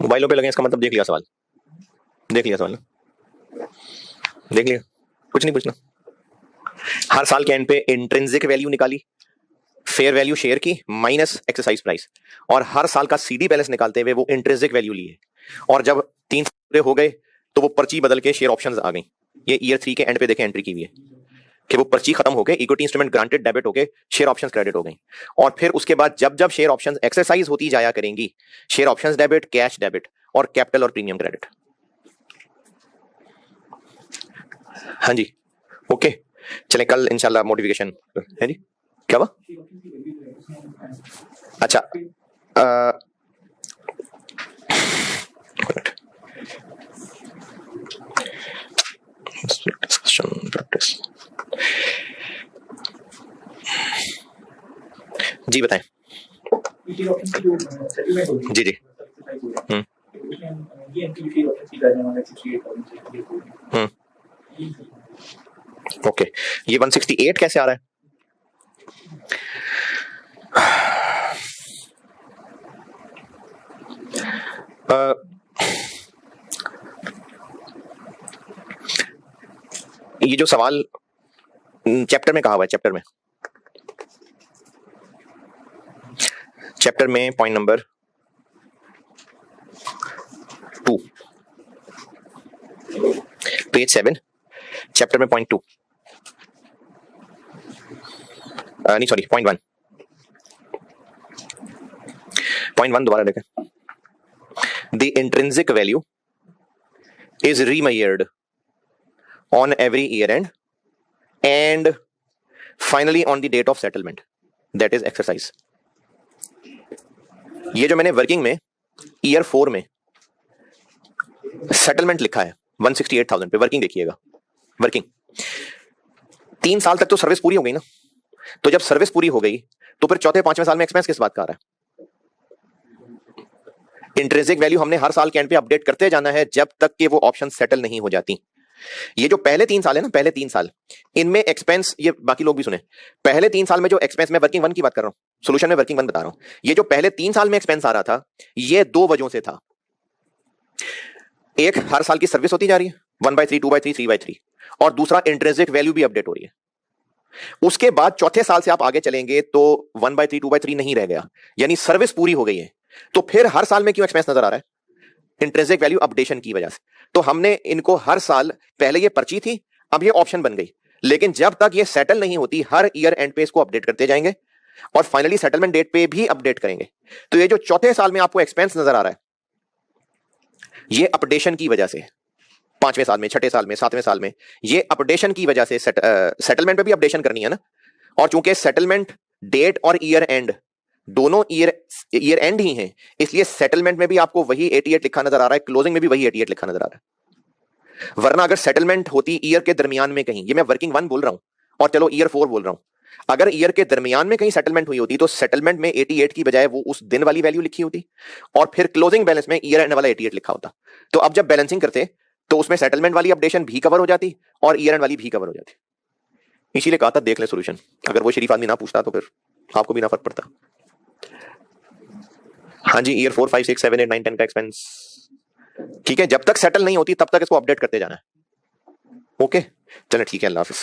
मोबाइलों पे लगे इसका मतलब देख लिया सवाल, देख लिया सवाल, देख लिया, कुछ नहीं पूछना। हर साल के एंड पे इंट्रिंसिक वैल्यू निकाली, फेयर वैल्यू शेयर की माइनस एक्सरसाइज प्राइस, और हर साल का सीडी बैलेंस निकालते हुए वो इंट्रिंसिक वैल्यू लिए, और जब 3 साल पूरे हो गए तो वो पर्ची बदल के शेयर ऑप्शंस आ गई। ये ईयर 3 के एंड पे देखें एंट्री की हुई है कि वो पर्ची खत्म हो गए, इक्विटी इंस्ट्रूमेंट ग्रांटेड डेबिट हो गए, शेयर ऑप्शंस क्रेडिट हो गई। और फिर उसके बाद जब जब शेयर ऑप्शंस एक्सरसाइज होती जाया करेंगी, share options debit, cash debit और कैपिटल और प्रीमियम क्रेडिट। हाँ जी, ओके, चलें कल इंशाल्लाह मॉडिफिकेशन है जी। क्या हुआ? अच्छा, डिस्कशन प्रैक्टिस जी, बताएं। जी जी। ओके, ये 168 कैसे आ रहा है? ये जो सवाल चैप्टर में कहा हुआ है, चैप्टर में पॉइंट नंबर 2, पेज 7, चैप्टर में पॉइंट 2, नहीं सॉरी, पॉइंट 1 दोबारा देखें। The intrinsic value is remeasured on every year end and finally on the date of settlement, that is exercise। ये जो मैंने वर्किंग में ईयर 4 में सेटलमेंट लिखा है 168,000 पे, वर्किंग देखिएगा, वर्किंग 3 साल तक तो सर्विस पूरी हो गई ना, तो जब सर्विस पूरी हो गई तो फिर चौथे 5वें साल में एक्सपेंस किस बात का आ रहा है? इंट्रिंसिक वैल्यू हमने हर साल के एंड पे अपडेट करते जाना है जब तक कि वो ऑप्शन सेटल नहीं हो जाती। ये जो पहले 3 साल है ना, पहले 3 साल इनमें एक्सपेंस, ये बाकी लोग भी सुने, पहले 3 साल में जो एक्सपेंस, मैं वर्किंग 1 की बात कर रहा हूं, सॉल्यूशन में वर्किंग 1 बता रहा हूं, ये जो पहले 3 साल में एक्सपेंस आ रहा था ये 2 वजहों से था। एक, हर साल की सर्विस होती जा रही है 1/3, 2/3, 3/3, और दूसरा इंट्रिंसिक वैल्यू भी अपडेट हो रही है। उसके बाद चौथे साल से आप आगे चलेंगे तो 1/3, 2/3 नहीं रह गया, यानी सर्विस पूरी हो गई है। तो फिर हर साल में क्यों एक्सपेंस नजर आ रहा है? इंट्रिंसिक वैल्यू अपडेशन की वजह से। तो हमने इनको हर साल, पहले ये पर्ची थी, अब ये ऑप्शन बन गई, लेकिन जब तक ये सेटल नहीं होती हर ईयर एंड पे इसको अपडेट करते जाएंगे और फाइनली सेटलमेंट डेट पे भी अपडेट करेंगे। तो ये जो चौथे साल में आपको एक्सपेंस नजर आ रहा है ये अपडेशन की वजह से, 5वें साल में, 6ठे साल में, 7वें साल में, ये अपडेशन की वजह से सेटलमेंट पे भी अपडेशन करनी है ना। और चूंकि सेटलमेंट डेट और ईयर एंड दोनों ईयर एंड ही हैं, इसलिए सेटलमेंट में भी आपको वही 88 लिखा नजर आ रहा है, क्लोजिंग में भी वही 88 लिखा नजर आ रहा है। वरना अगर सेटलमेंट होती ईयर के दरमियान में कहीं, ये मैं वर्किंग 1 बोल रहा हूं और चलो ईयर 4 बोल रहा हूं, अगर ईयर के दरमियान में कहीं सेटलमेंट हुई होती तो सेटलमेंट में 88 की बजाय वो उस दिन वाली वैल्यू लिखी होती और फिर क्लोजिंग बैलेंस में ईयर एंड वाला 88 लिखा होता। तो अब जब बैलेंसिंग करते तो उसमें सेटलमेंट वाली अपडेशन भी कवर हो जाती और ईयर एंड वाली भी कवर हो जाती। इसीलिए कहा था देख ले सोल्यूशन, अगर वो शरीफ आदमी ना पूछता तो फिर आपको भी ना फर्क पड़ता। हाँ जी, ईयर 4, 5, 6, 7, 8, 9, 10 का एक्सपेंस, ठीक है, जब तक सेटल नहीं होती तब तक इसको अपडेट करते जाना है। ओके, चलो ठीक है, अल्लाह हाफिज।